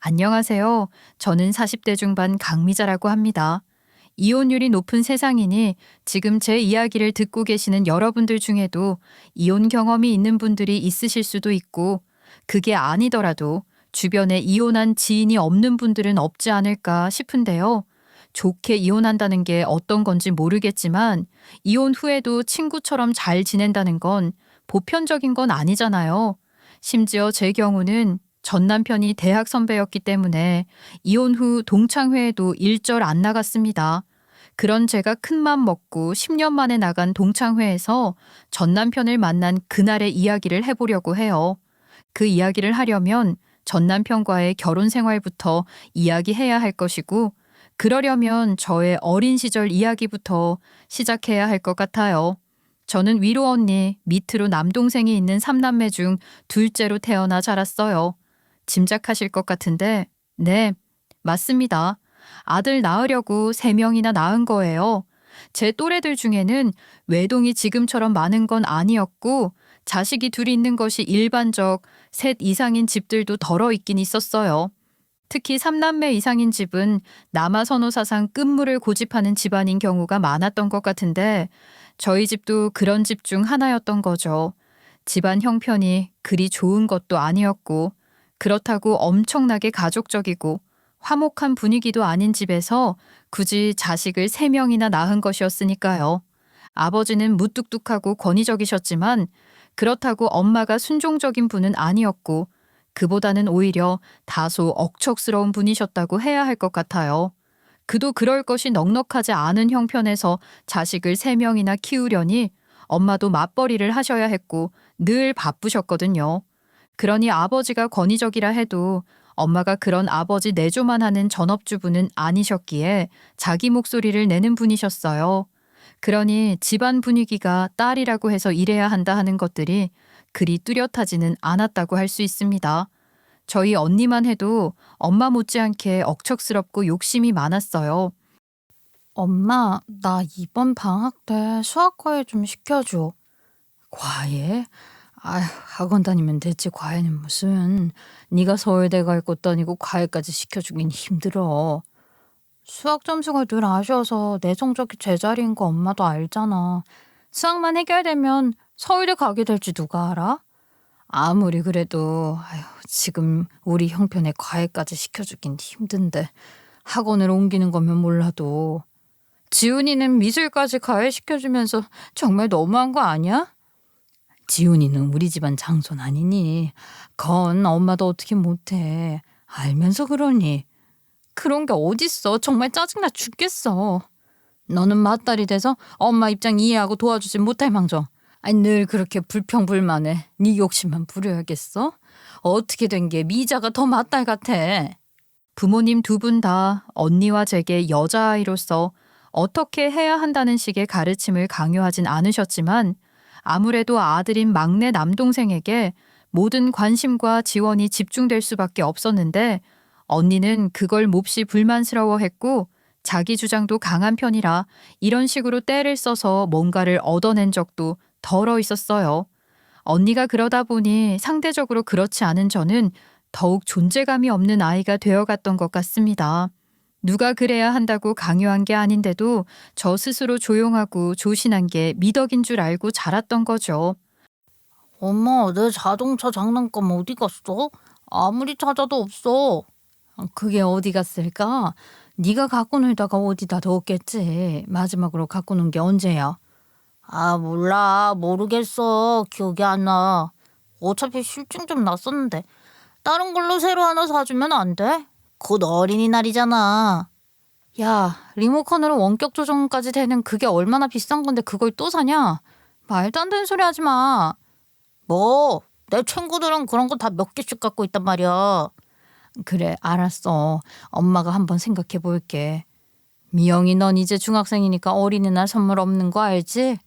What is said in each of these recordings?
안녕하세요. 저는 40대 중반 강미자라고 합니다. 이혼율이 높은 세상이니 지금 제 이야기를 듣고 계시는 여러분들 중에도 이혼 경험이 있는 분들이 있으실 수도 있고, 그게 아니더라도 주변에 이혼한 지인이 없는 분들은 없지 않을까 싶은데요. 좋게 이혼한다는 게 어떤 건지 모르겠지만, 이혼 후에도 친구처럼 잘 지낸다는 건 보편적인 건 아니잖아요. 심지어 제 경우는 전 남편이 대학 선배였기 때문에 이혼 후 동창회에도 일절 안 나갔습니다. 그런 제가 큰맘 먹고 10년 만에 나간 동창회에서 전 남편을 만난 그날의 이야기를 해보려고 해요. 그 이야기를 하려면 전 남편과의 결혼 생활부터 이야기해야 할 것이고, 그러려면 저의 어린 시절 이야기부터 시작해야 할 것 같아요. 저는 위로 언니, 밑으로 남동생이 있는 3남매 중 둘째로 태어나 자랐어요. 짐작하실 것 같은데, 네, 맞습니다. 아들 낳으려고 3명이나 낳은 거예요. 제 또래들 중에는 외동이 지금처럼 많은 건 아니었고, 자식이 둘 있는 것이 일반적, 셋 이상인 집들도 덜어 있긴 있었어요. 특히 3남매 이상인 집은 남아선호사상 끝물을 고집하는 집안인 경우가 많았던 것 같은데, 저희 집도 그런 집 중 하나였던 거죠. 집안 형편이 그리 좋은 것도 아니었고, 그렇다고 엄청나게 가족적이고 화목한 분위기도 아닌 집에서 굳이 자식을 3명이나 낳은 것이었으니까요. 아버지는 무뚝뚝하고 권위적이셨지만, 그렇다고 엄마가 순종적인 분은 아니었고, 그보다는 오히려 다소 억척스러운 분이셨다고 해야 할 것 같아요. 그도 그럴 것이 넉넉하지 않은 형편에서 자식을 3명이나 키우려니 엄마도 맞벌이를 하셔야 했고 늘 바쁘셨거든요. 그러니 아버지가 권위적이라 해도 엄마가 그런 아버지 내조만 하는 전업주부는 아니셨기에 자기 목소리를 내는 분이셨어요. 그러니 집안 분위기가 딸이라고 해서 이래야 한다 하는 것들이 그리 뚜렷하지는 않았다고 할 수 있습니다. 저희 언니만 해도 엄마 못지않게 억척스럽고 욕심이 많았어요. 엄마, 나 이번 방학 때 수학 과외 좀 시켜줘. 과외? 아휴, 학원 다니면 됐지 과외는 무슨. 네가 서울대 갈 것도 아니고 과외까지 시켜주긴 힘들어. 수학 점수가 늘 아쉬워서 내 성적이 제자리인 거 엄마도 알잖아. 수학만 해결되면 서울대 가게 될지 누가 알아? 아무리 그래도 아휴, 지금 우리 형편에 과외까지 시켜주긴 힘든데 학원을 옮기는 거면 몰라도 지훈이는 미술까지 가해시켜주면서 정말 너무한 거 아니야? 지훈이는 우리 집안 장손 아니니? 그건 엄마도 어떻게 못해. 알면서 그러니. 그런 게 어딨어. 정말 짜증나 죽겠어. 너는 맏딸이 돼서 엄마 입장 이해하고 도와주지 못할 망정. 아니 늘 그렇게 불평불만해. 네 욕심만 부려야겠어? 어떻게 된 게 미자가 더 맏딸 같아. 부모님 두 분 다 언니와 제게 여자아이로서 어떻게 해야 한다는 식의 가르침을 강요하진 않으셨지만, 아무래도 아들인 막내 남동생에게 모든 관심과 지원이 집중될 수밖에 없었는데, 언니는 그걸 몹시 불만스러워했고 자기 주장도 강한 편이라 이런 식으로 떼를 써서 뭔가를 얻어낸 적도 덜어 있었어요. 언니가 그러다 보니 상대적으로 그렇지 않은 저는 더욱 존재감이 없는 아이가 되어갔던 것 같습니다. 누가 그래야 한다고 강요한 게 아닌데도 저 스스로 조용하고 조신한 게 미덕인 줄 알고 자랐던 거죠. 엄마, 내 자동차 장난감 어디 갔어? 아무리 찾아도 없어. 그게 어디 갔을까? 네가 갖고 놀다가 어디다 넣었겠지. 마지막으로 갖고 논 게 언제야? 아, 몰라. 모르겠어. 기억이 안 나. 어차피 실증 좀 났었는데. 다른 걸로 새로 하나 사주면 안 돼? 곧 어린이날이잖아. 야, 리모컨으로 원격 조정까지 되는 그게 얼마나 비싼 건데 그걸 또 사냐? 말도 안 되는 소리 하지 마. 뭐, 내 친구들은 그런 거 다 몇 개씩 갖고 있단 말이야. 그래, 알았어. 엄마가 한번 생각해 볼게. 미영이 넌 이제 중학생이니까 어린이날 선물 없는 거 알지?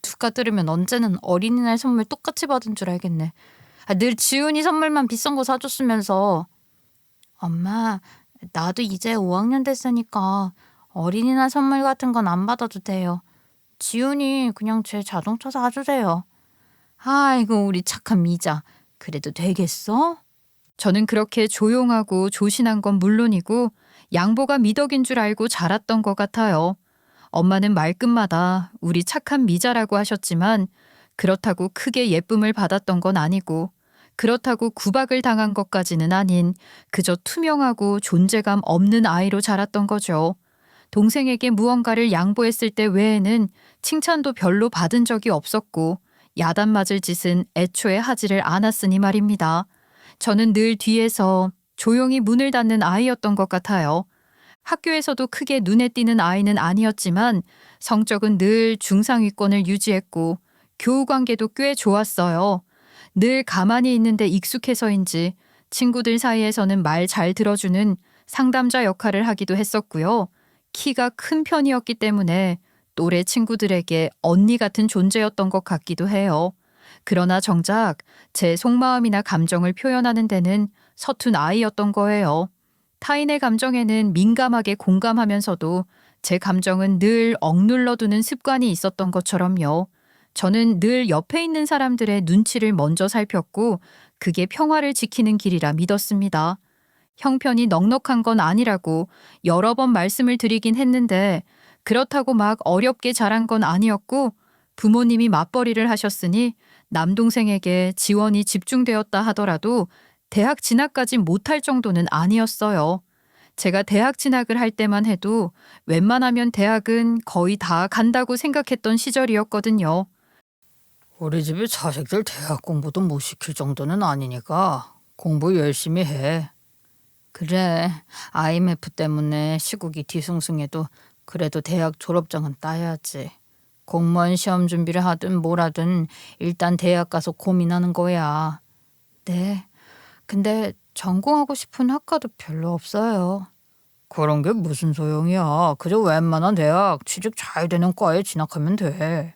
누가 들으면 언제는 어린이날 선물 똑같이 받은 줄 알겠네. 늘 지훈이 선물만 비싼 거 사줬으면서. 엄마, 나도 이제 5학년 됐으니까 어린이날 선물 같은 건 안 받아도 돼요. 지훈이 그냥 제 자동차 사주세요. 아이고 우리 착한 미자. 그래도 되겠어? 저는 그렇게 조용하고 조신한 건 물론이고 양보가 미덕인 줄 알고 자랐던 것 같아요. 엄마는 말끝마다 우리 착한 미자라고 하셨지만 그렇다고 크게 예쁨을 받았던 건 아니고 그렇다고 구박을 당한 것까지는 아닌 그저 투명하고 존재감 없는 아이로 자랐던 거죠. 동생에게 무언가를 양보했을 때 외에는 칭찬도 별로 받은 적이 없었고 야단 맞을 짓은 애초에 하지를 않았으니 말입니다. 저는 늘 뒤에서 조용히 문을 닫는 아이였던 것 같아요. 학교에서도 크게 눈에 띄는 아이는 아니었지만 성적은 늘 중상위권을 유지했고 교우 관계도 꽤 좋았어요. 늘 가만히 있는데 익숙해서인지 친구들 사이에서는 말 잘 들어주는 상담자 역할을 하기도 했었고요. 키가 큰 편이었기 때문에 또래 친구들에게 언니 같은 존재였던 것 같기도 해요. 그러나 정작 제 속마음이나 감정을 표현하는 데는 서툰 아이였던 거예요. 타인의 감정에는 민감하게 공감하면서도 제 감정은 늘 억눌러두는 습관이 있었던 것처럼요. 저는 늘 옆에 있는 사람들의 눈치를 먼저 살폈고 그게 평화를 지키는 길이라 믿었습니다. 형편이 넉넉한 건 아니라고 여러 번 말씀을 드리긴 했는데 그렇다고 막 어렵게 자란 건 아니었고 부모님이 맞벌이를 하셨으니 남동생에게 지원이 집중되었다 하더라도 대학 진학까지 못할 정도는 아니었어요. 제가 대학 진학을 할 때만 해도 웬만하면 대학은 거의 다 간다고 생각했던 시절이었거든요. 우리 집이 자식들 대학 공부도 못 시킬 정도는 아니니까 공부 열심히 해. 그래, IMF 때문에 시국이 뒤숭숭해도 그래도 대학 졸업장은 따야지. 공무원 시험 준비를 하든 뭘 하든 일단 대학 가서 고민하는 거야. 네, 근데 전공하고 싶은 학과도 별로 없어요. 그런 게 무슨 소용이야. 그저 웬만한 대학 취직 잘 되는 과에 진학하면 돼.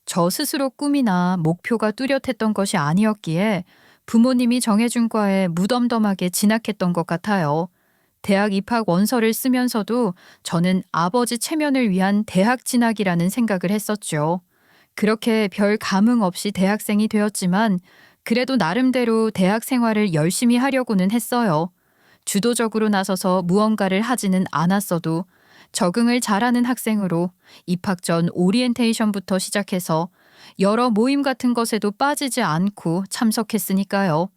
저 스스로 꿈이나 목표가 뚜렷했던 것이 아니었기에 부모님이 정해준 과에 무덤덤하게 진학했던 것 같아요. 대학 입학 원서를 쓰면서도 저는 아버지 체면을 위한 대학 진학이라는 생각을 했었죠. 그렇게 별 감흥 없이 대학생이 되었지만 그래도 나름대로 대학 생활을 열심히 하려고는 했어요. 주도적으로 나서서 무언가를 하지는 않았어도 적응을 잘하는 학생으로 입학 전 오리엔테이션부터 시작해서 여러 모임 같은 것에도 빠지지 않고 참석했으니까요.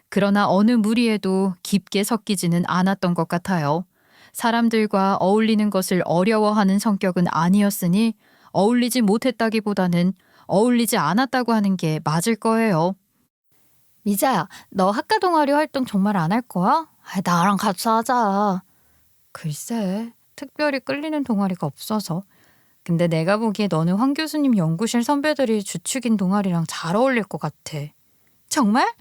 그러나 어느 무리에도 깊게 섞이지는 않았던 것 같아요. 사람들과 어울리는 것을 어려워하는 성격은 아니었으니 어울리지 못했다기보다는 어울리지 않았다고 하는 게 맞을 거예요. 미자야, 너 학과 동아리 활동 정말 안 할 거야? 나랑 같이 하자. 글쎄, 특별히 끌리는 동아리가 없어서. 근데 내가 보기에 너는 황 교수님 연구실 선배들이 주축인 동아리랑 잘 어울릴 것 같아. 정말?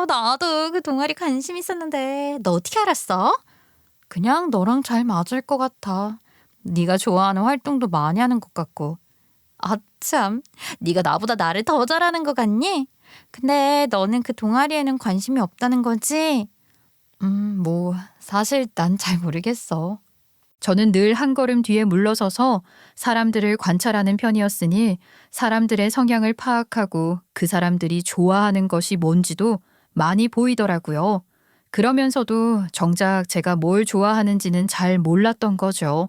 나도 그 동아리 관심 있었는데 너 어떻게 알았어? 그냥 너랑 잘 맞을 것 같아. 네가 좋아하는 활동도 많이 하는 것 같고. 아 참, 네가 나보다 나를 더 잘하는 것 같니? 근데 너는 그 동아리에는 관심이 없다는 거지? 뭐 사실 난 잘 모르겠어. 저는 늘 한 걸음 뒤에 물러서서 사람들을 관찰하는 편이었으니 사람들의 성향을 파악하고 그 사람들이 좋아하는 것이 뭔지도 많이 보이더라고요. 그러면서도 정작 제가 뭘 좋아하는지는 잘 몰랐던 거죠.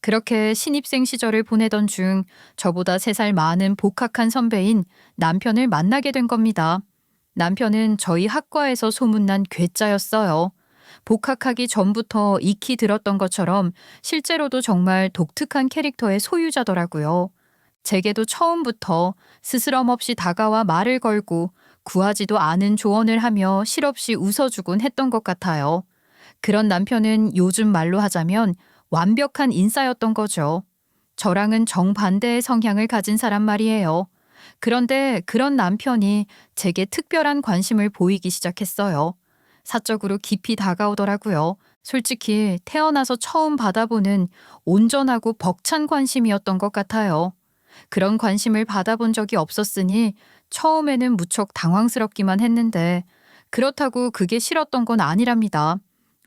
그렇게 신입생 시절을 보내던 중 저보다 3살 많은 복학한 선배인 남편을 만나게 된 겁니다. 남편은 저희 학과에서 소문난 괴짜였어요. 복학하기 전부터 익히 들었던 것처럼 실제로도 정말 독특한 캐릭터의 소유자더라고요. 제게도 처음부터 스스럼 없이 다가와 말을 걸고 구하지도 않은 조언을 하며 실없이 웃어주곤 했던 것 같아요. 그런 남편은 요즘 말로 하자면 완벽한 인싸였던 거죠. 저랑은 정반대의 성향을 가진 사람 말이에요. 그런데 그런 남편이 제게 특별한 관심을 보이기 시작했어요. 사적으로 깊이 다가오더라고요. 솔직히 태어나서 처음 받아보는 온전하고 벅찬 관심이었던 것 같아요. 그런 관심을 받아본 적이 없었으니 처음에는 무척 당황스럽기만 했는데 그렇다고 그게 싫었던 건 아니랍니다.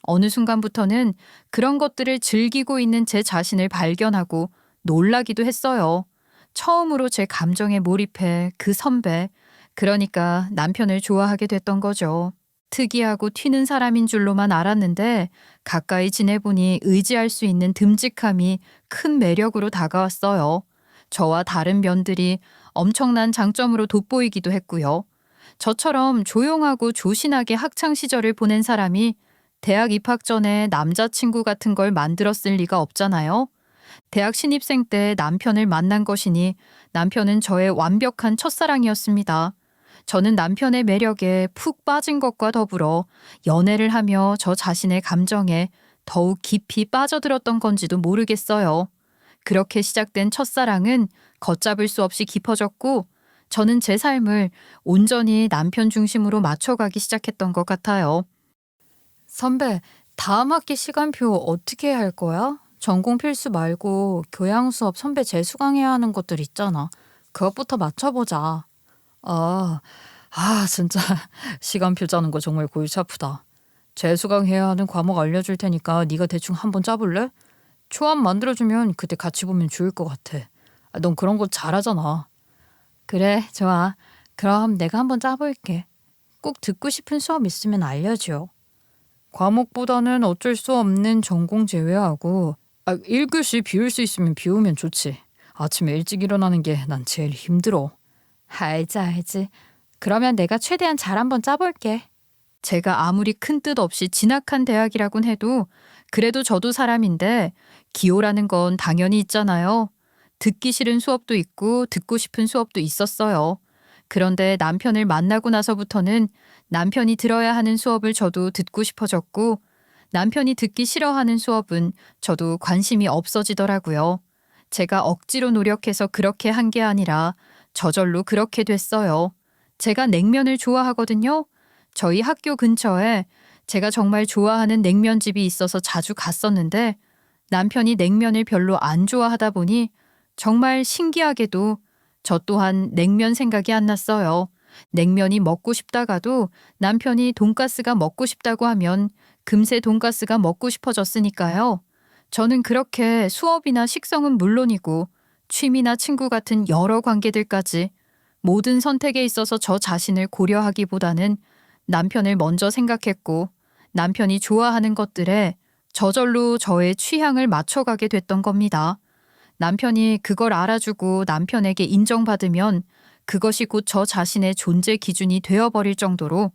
어느 순간부터는 그런 것들을 즐기고 있는 제 자신을 발견하고 놀라기도 했어요. 처음으로 제 감정에 몰입해 그 선배, 그러니까 남편을 좋아하게 됐던 거죠. 특이하고 튀는 사람인 줄로만 알았는데 가까이 지내보니 의지할 수 있는 듬직함이 큰 매력으로 다가왔어요. 저와 다른 면들이 엄청난 장점으로 돋보이기도 했고요. 저처럼 조용하고 조신하게 학창 시절을 보낸 사람이 대학 입학 전에 남자친구 같은 걸 만들었을 리가 없잖아요. 대학 신입생 때 남편을 만난 것이니 남편은 저의 완벽한 첫사랑이었습니다. 저는 남편의 매력에 푹 빠진 것과 더불어 연애를 하며 저 자신의 감정에 더욱 깊이 빠져들었던 건지도 모르겠어요. 그렇게 시작된 첫사랑은 걷잡을 수 없이 깊어졌고 저는 제 삶을 온전히 남편 중심으로 맞춰가기 시작했던 것 같아요. 선배, 다음 학기 시간표 어떻게 해야 할 거야? 전공 필수 말고 교양 수업 선배 재수강해야 하는 것들 있잖아. 그것부터 맞춰보자. 진짜 시간표 짜는 거 정말 골치 아프다. 재수강해야 하는 과목 알려줄 테니까 네가 대충 한번 짜볼래? 초안 만들어주면 그때 같이 보면 좋을 것 같아. 넌 그런 거 잘하잖아. 그래, 좋아. 그럼 내가 한번 짜볼게. 꼭 듣고 싶은 수업 있으면 알려줘. 과목보다는 어쩔 수 없는 전공 제외하고 1교시 비울 수 있으면 비우면 좋지. 아침에 일찍 일어나는 게 난 제일 힘들어. 알지. 그러면 내가 최대한 잘 한번 짜볼게. 제가 아무리 큰 뜻 없이 진학한 대학이라곤 해도 그래도 저도 사람인데 기호라는 건 당연히 있잖아요. 듣기 싫은 수업도 있고 듣고 싶은 수업도 있었어요. 그런데 남편을 만나고 나서부터는 남편이 들어야 하는 수업을 저도 듣고 싶어졌고 남편이 듣기 싫어하는 수업은 저도 관심이 없어지더라고요. 제가 억지로 노력해서 그렇게 한 게 아니라 저절로 그렇게 됐어요. 제가 냉면을 좋아하거든요. 저희 학교 근처에 제가 정말 좋아하는 냉면집이 있어서 자주 갔었는데 남편이 냉면을 별로 안 좋아하다 보니 정말 신기하게도 저 또한 냉면 생각이 안 났어요. 냉면이 먹고 싶다가도 남편이 돈가스가 먹고 싶다고 하면 금세 돈가스가 먹고 싶어졌으니까요. 저는 그렇게 수업이나 식성은 물론이고 취미나 친구 같은 여러 관계들까지 모든 선택에 있어서 저 자신을 고려하기보다는 남편을 먼저 생각했고 남편이 좋아하는 것들에 저절로 저의 취향을 맞춰가게 됐던 겁니다. 남편이 그걸 알아주고 남편에게 인정받으면 그것이 곧 저 자신의 존재 기준이 되어버릴 정도로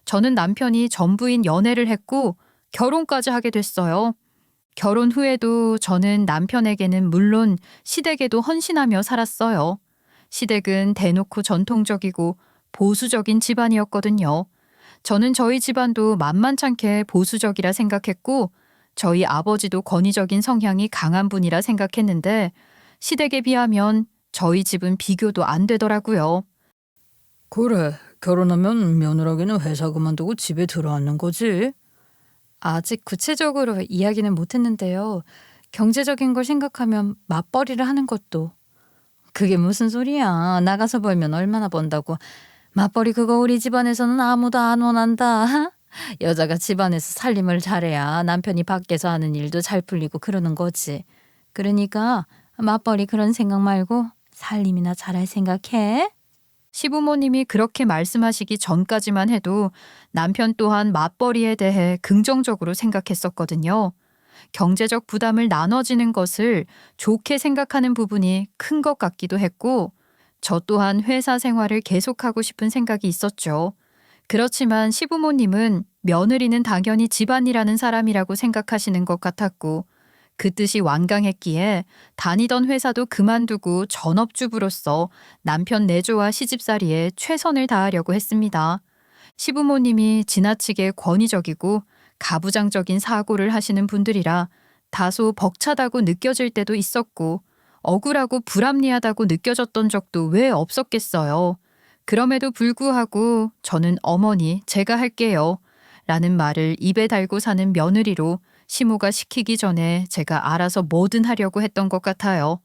저는 남편이 전부인 연애를 했고 결혼까지 하게 됐어요. 결혼 후에도 저는 남편에게는 물론 시댁에도 헌신하며 살았어요. 시댁은 대놓고 전통적이고 보수적인 집안이었거든요. 저는 저희 집안도 만만찮게 보수적이라 생각했고 저희 아버지도 권위적인 성향이 강한 분이라 생각했는데 시댁에 비하면 저희 집은 비교도 안 되더라고요. 그래, 결혼하면 며느라기는 회사 그만두고 집에 들어앉는 거지. 아직 구체적으로 이야기는 못했는데요. 경제적인 걸 생각하면 맞벌이를 하는 것도. 그게 무슨 소리야. 나가서 벌면 얼마나 번다고. 맞벌이 그거 우리 집안에서는 아무도 안 원한다. 여자가 집안에서 살림을 잘해야 남편이 밖에서 하는 일도 잘 풀리고 그러는 거지. 그러니까 맞벌이 그런 생각 말고 살림이나 잘할 생각해. 시부모님이 그렇게 말씀하시기 전까지만 해도 남편 또한 맞벌이에 대해 긍정적으로 생각했었거든요. 경제적 부담을 나눠지는 것을 좋게 생각하는 부분이 큰 것 같기도 했고 저 또한 회사 생활을 계속하고 싶은 생각이 있었죠. 그렇지만 시부모님은 며느리는 당연히 집안이라는 사람이라고 생각하시는 것 같았고 그 뜻이 완강했기에 다니던 회사도 그만두고 전업주부로서 남편 내조와 시집살이에 최선을 다하려고 했습니다. 시부모님이 지나치게 권위적이고 가부장적인 사고를 하시는 분들이라 다소 벅차다고 느껴질 때도 있었고 억울하고 불합리하다고 느껴졌던 적도 왜 없었겠어요. 그럼에도 불구하고 저는 어머니 제가 할게요 라는 말을 입에 달고 사는 며느리로 시모가 시키기 전에 제가 알아서 뭐든 하려고 했던 것 같아요.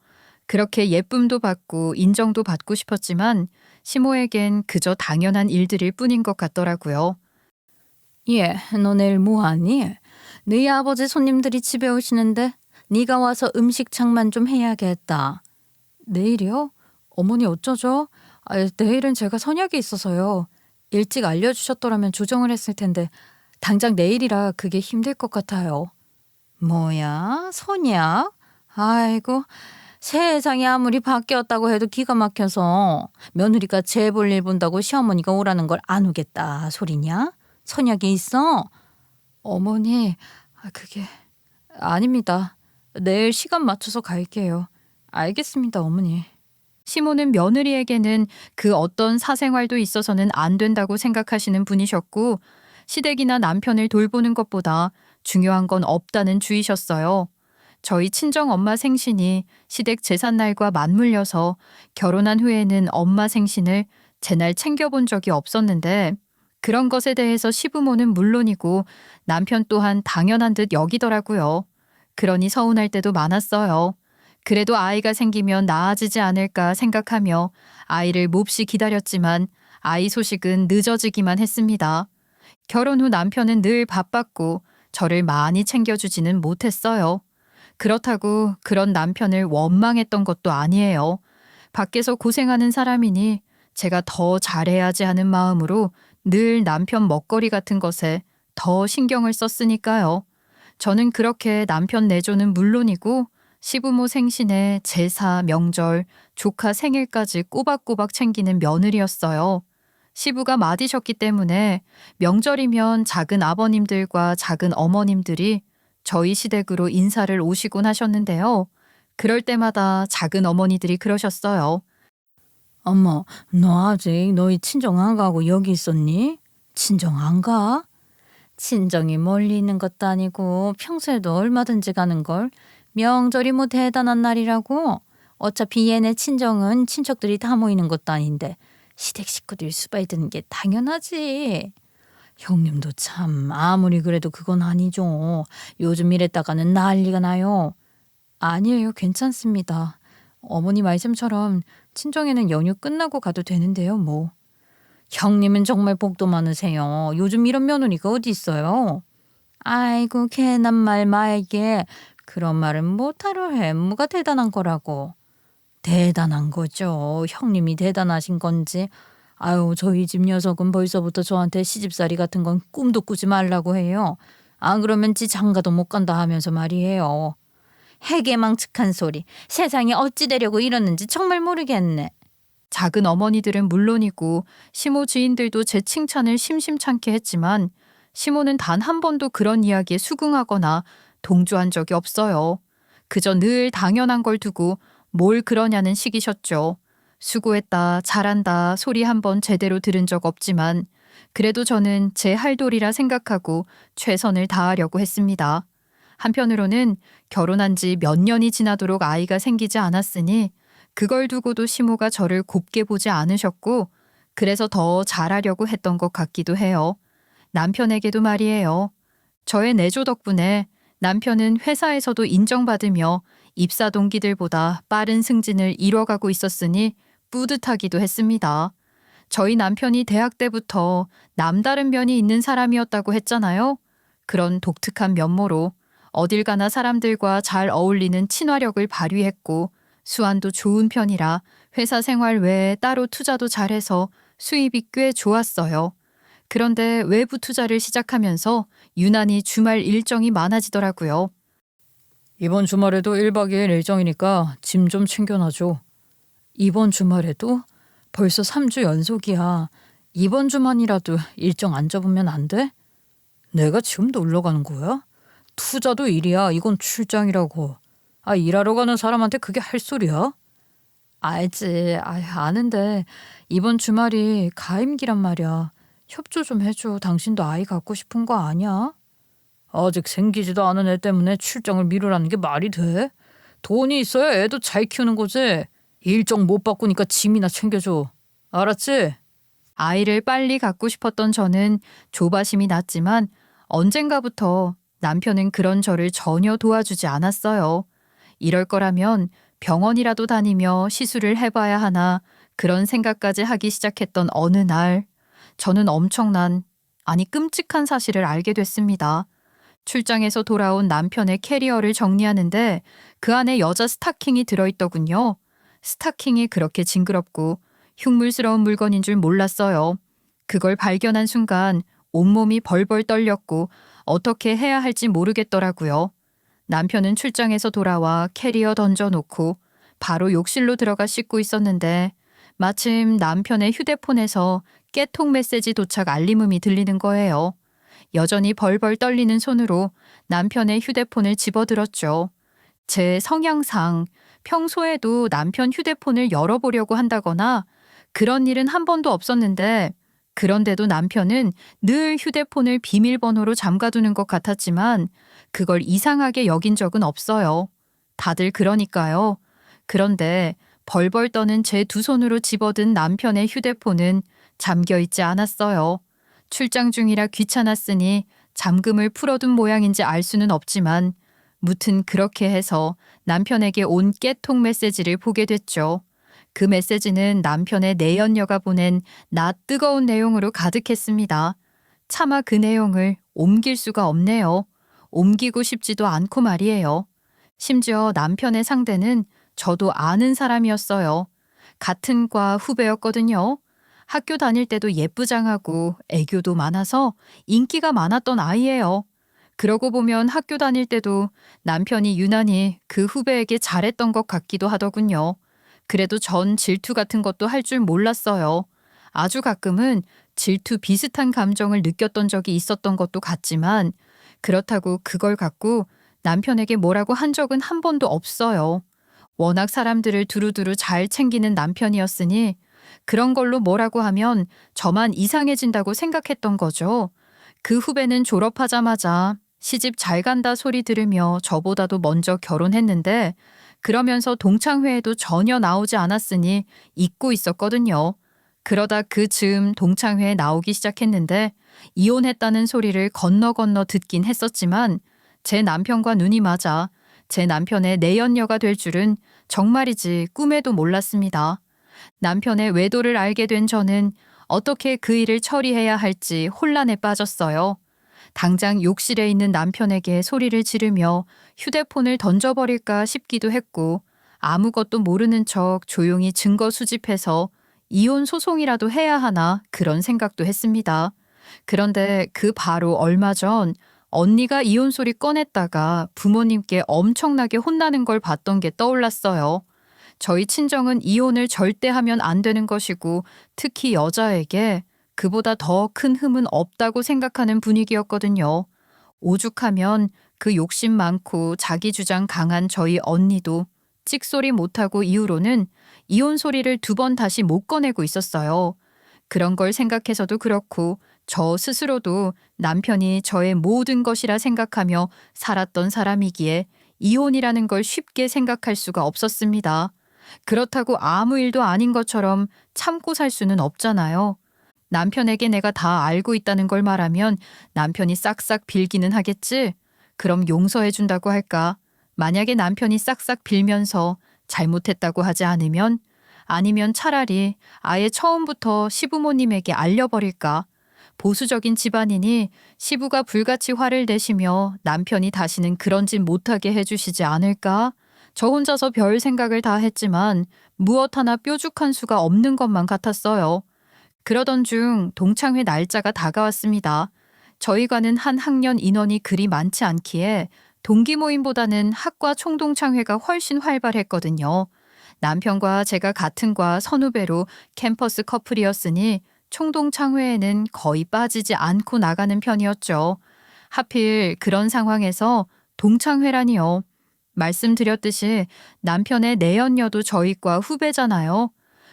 그렇게 예쁨도 받고 인정도 받고 싶었지만 시모에겐 그저 당연한 일들일 뿐인 것 같더라고요. 예, 너 내일 뭐 하니? 너희 아버지 손님들이 집에 오시는데 네가 와서 음식 장만 좀 해야겠다. 내일이요? 어머니 어쩌죠? 내일은 제가 선약이 있어서요. 일찍 알려주셨더라면 조정을 했을 텐데 당장 내일이라 그게 힘들 것 같아요. 뭐야? 선이야? 아이고, 세상이 아무리 바뀌었다고 해도 기가 막혀서 며느리가 재 볼 일 본다고 시어머니가 오라는 걸 안 오겠다 소리냐? 선약이 있어? 어머니, 그게 아닙니다. 내일 시간 맞춰서 갈게요. 알겠습니다, 어머니. 시모는 며느리에게는 그 어떤 사생활도 있어서는 안 된다고 생각하시는 분이셨고 시댁이나 남편을 돌보는 것보다 중요한 건 없다는 주의셨어요. 저희 친정엄마 생신이 시댁 제삿날과 맞물려서 결혼한 후에는 엄마 생신을 제 날 챙겨본 적이 없었는데 그런 것에 대해서 시부모는 물론이고 남편 또한 당연한 듯 여기더라고요. 그러니 서운할 때도 많았어요. 그래도 아이가 생기면 나아지지 않을까 생각하며 아이를 몹시 기다렸지만 아이 소식은 늦어지기만 했습니다. 결혼 후 남편은 늘 바빴고 저를 많이 챙겨주지는 못했어요. 그렇다고 그런 남편을 원망했던 것도 아니에요. 밖에서 고생하는 사람이니 제가 더 잘해야지 하는 마음으로 늘 남편 먹거리 같은 것에 더 신경을 썼으니까요. 저는 그렇게 남편 내조는 물론이고 시부모 생신에 제사, 명절, 조카 생일까지 꼬박꼬박 챙기는 며느리였어요. 시부가 맏이셨기 때문에 명절이면 작은 아버님들과 작은 어머님들이 저희 시댁으로 인사를 오시곤 하셨는데요. 그럴 때마다 작은 어머니들이 그러셨어요. 어머, 너 아직 너희 친정 안 가고 여기 있었니? 친정 안 가? 친정이 멀리 있는 것도 아니고 평소에도 얼마든지 가는걸. 명절이 뭐 대단한 날이라고. 어차피 얘네 친정은 친척들이 다 모이는 것도 아닌데 시댁 식구들 수바이 드는 게 당연하지. 형님도 참 아무리 그래도 그건 아니죠. 요즘 이랬다가는 난리가 나요. 아니에요, 괜찮습니다. 어머니 말씀처럼 친정에는 연휴 끝나고 가도 되는데요, 뭐. 형님은 정말 복도 많으세요. 요즘 이런 며느리가 어디 있어요? 아이고, 괜한 말 말게. 그런 말은 못하러 해. 뭐가 대단한 거라고. 대단한 거죠. 형님이 대단하신 건지. 아유, 저희 집 녀석은 벌써부터 저한테 시집살이 같은 건 꿈도 꾸지 말라고 해요. 안 그러면 지 장가도 못 간다 하면서 말이에요. 해괴망측한 소리. 세상에 어찌 되려고 이러는지 정말 모르겠네. 작은 어머니들은 물론이고 시모 지인들도 제 칭찬을 심심찮게 했지만 시모는 단 한 번도 그런 이야기에 수긍하거나 동조한 적이 없어요. 그저 늘 당연한 걸 두고 뭘 그러냐는 식이셨죠. 수고했다, 잘한다 소리 한 번 제대로 들은 적 없지만 그래도 저는 제 할 도리라 생각하고 최선을 다하려고 했습니다. 한편으로는 결혼한 지 몇 년이 지나도록 아이가 생기지 않았으니 그걸 두고도 시모가 저를 곱게 보지 않으셨고 그래서 더 잘하려고 했던 것 같기도 해요. 남편에게도 말이에요. 저의 내조 덕분에 남편은 회사에서도 인정받으며 입사 동기들보다 빠른 승진을 이뤄가고 있었으니 뿌듯하기도 했습니다. 저희 남편이 대학 때부터 남다른 면이 있는 사람이었다고 했잖아요. 그런 독특한 면모로 어딜 가나 사람들과 잘 어울리는 친화력을 발휘했고 수완도 좋은 편이라 회사 생활 외에 따로 투자도 잘해서 수입이 꽤 좋았어요. 그런데 외부 투자를 시작하면서 유난히 주말 일정이 많아지더라고요. 이번 주말에도 1박 2일 일정이니까 짐 좀 챙겨놔줘. 이번 주말에도? 벌써 3주 연속이야. 이번 주만이라도 일정 안 잡으면 안 돼? 내가 지금 놀러 가는 거야? 투자도 일이야. 이건 출장이라고. 일하러 가는 사람한테 그게 할 소리야? 알지. 아는데 이번 주말이 가임기란 말이야. 협조 좀 해줘. 당신도 아이 갖고 싶은 거 아니야? 아직 생기지도 않은 애 때문에 출장을 미루라는 게 말이 돼? 돈이 있어야 애도 잘 키우는 거지. 일정 못 바꾸니까 짐이나 챙겨줘. 알았지? 아이를 빨리 갖고 싶었던 저는 조바심이 났지만 언젠가부터 남편은 그런 저를 전혀 도와주지 않았어요. 이럴 거라면 병원이라도 다니며 시술을 해봐야 하나 그런 생각까지 하기 시작했던 어느 날 저는 엄청난, 끔찍한 사실을 알게 됐습니다. 출장에서 돌아온 남편의 캐리어를 정리하는데 그 안에 여자 스타킹이 들어있더군요. 스타킹이 그렇게 징그럽고 흉물스러운 물건인 줄 몰랐어요. 그걸 발견한 순간 온몸이 벌벌 떨렸고 어떻게 해야 할지 모르겠더라고요. 남편은 출장에서 돌아와 캐리어 던져놓고 바로 욕실로 들어가 씻고 있었는데 마침 남편의 휴대폰에서 깨톡 메시지 도착 알림음이 들리는 거예요. 여전히 벌벌 떨리는 손으로 남편의 휴대폰을 집어들었죠. 제 성향상 평소에도 남편 휴대폰을 열어보려고 한다거나 그런 일은 한 번도 없었는데 그런데도 남편은 늘 휴대폰을 비밀번호로 잠가두는 것 같았지만 그걸 이상하게 여긴 적은 없어요. 다들 그러니까요. 그런데 벌벌 떠는 제 두 손으로 집어든 남편의 휴대폰은 잠겨 있지 않았어요. 출장 중이라 귀찮았으니 잠금을 풀어둔 모양인지 알 수는 없지만 무튼 그렇게 해서 남편에게 온 깨톡 메시지를 보게 됐죠. 그 메시지는 남편의 내연녀가 보낸 나 뜨거운 내용으로 가득했습니다. 차마 그 내용을 옮길 수가 없네요. 옮기고 싶지도 않고 말이에요. 심지어 남편의 상대는 저도 아는 사람이었어요. 같은 과 후배였거든요. 학교 다닐 때도 예쁘장하고 애교도 많아서 인기가 많았던 아이예요. 그러고 보면 학교 다닐 때도 남편이 유난히 그 후배에게 잘했던 것 같기도 하더군요. 그래도 전 질투 같은 것도 할 줄 몰랐어요. 아주 가끔은 질투 비슷한 감정을 느꼈던 적이 있었던 것도 같지만 그렇다고 그걸 갖고 남편에게 뭐라고 한 적은 한 번도 없어요. 워낙 사람들을 두루두루 잘 챙기는 남편이었으니 그런 걸로 뭐라고 하면 저만 이상해진다고 생각했던 거죠. 그 후배는 졸업하자마자 시집 잘 간다 소리 들으며 저보다도 먼저 결혼했는데 그러면서 동창회에도 전혀 나오지 않았으니 잊고 있었거든요. 그러다 그 즈음 동창회에 나오기 시작했는데 이혼했다는 소리를 건너 듣긴 했었지만 제 남편과 눈이 맞아 제 남편의 내연녀가 될 줄은 정말이지 꿈에도 몰랐습니다. 남편의 외도를 알게 된 저는 어떻게 그 일을 처리해야 할지 혼란에 빠졌어요. 당장 욕실에 있는 남편에게 소리를 지르며 휴대폰을 던져버릴까 싶기도 했고 아무것도 모르는 척 조용히 증거 수집해서 이혼 소송이라도 해야 하나 그런 생각도 했습니다. 그런데 그 바로 얼마 전 언니가 이혼 소리 꺼냈다가 부모님께 엄청나게 혼나는 걸 봤던 게 떠올랐어요. 저희 친정은 이혼을 절대 하면 안 되는 것이고 특히 여자에게 그보다 더 큰 흠은 없다고 생각하는 분위기였거든요. 오죽하면 그 욕심 많고 자기 주장 강한 저희 언니도 찍소리 못하고 이후로는 이혼 소리를 2번 다시 못 꺼내고 있었어요. 그런 걸 생각해서도 그렇고 저 스스로도 남편이 저의 모든 것이라 생각하며 살았던 사람이기에 이혼이라는 걸 쉽게 생각할 수가 없었습니다. 그렇다고 아무 일도 아닌 것처럼 참고 살 수는 없잖아요. 남편에게 내가 다 알고 있다는 걸 말하면 남편이 싹싹 빌기는 하겠지? 그럼 용서해 준다고 할까? 만약에 남편이 싹싹 빌면서 잘못했다고 하지 않으면? 아니면 차라리 아예 처음부터 시부모님에게 알려버릴까? 보수적인 집안이니 시부가 불같이 화를 내시며 남편이 다시는 그런 짓 못하게 해주시지 않을까? 저 혼자서 별 생각을 다 했지만 무엇 하나 뾰족한 수가 없는 것만 같았어요. 그러던 중 동창회 날짜가 다가왔습니다. 저희과는 한 학년 인원이 그리 많지 않기에 동기 모임보다는 학과 총동창회가 훨씬 활발했거든요. 남편과 제가 같은 과 선후배로 캠퍼스 커플이었으니 총동창회에는 거의 빠지지 않고 나가는 편이었죠. 하필 그런 상황에서 동창회라니요. 말씀드렸듯이 남편의 내연녀도 저희과 후배잖아요.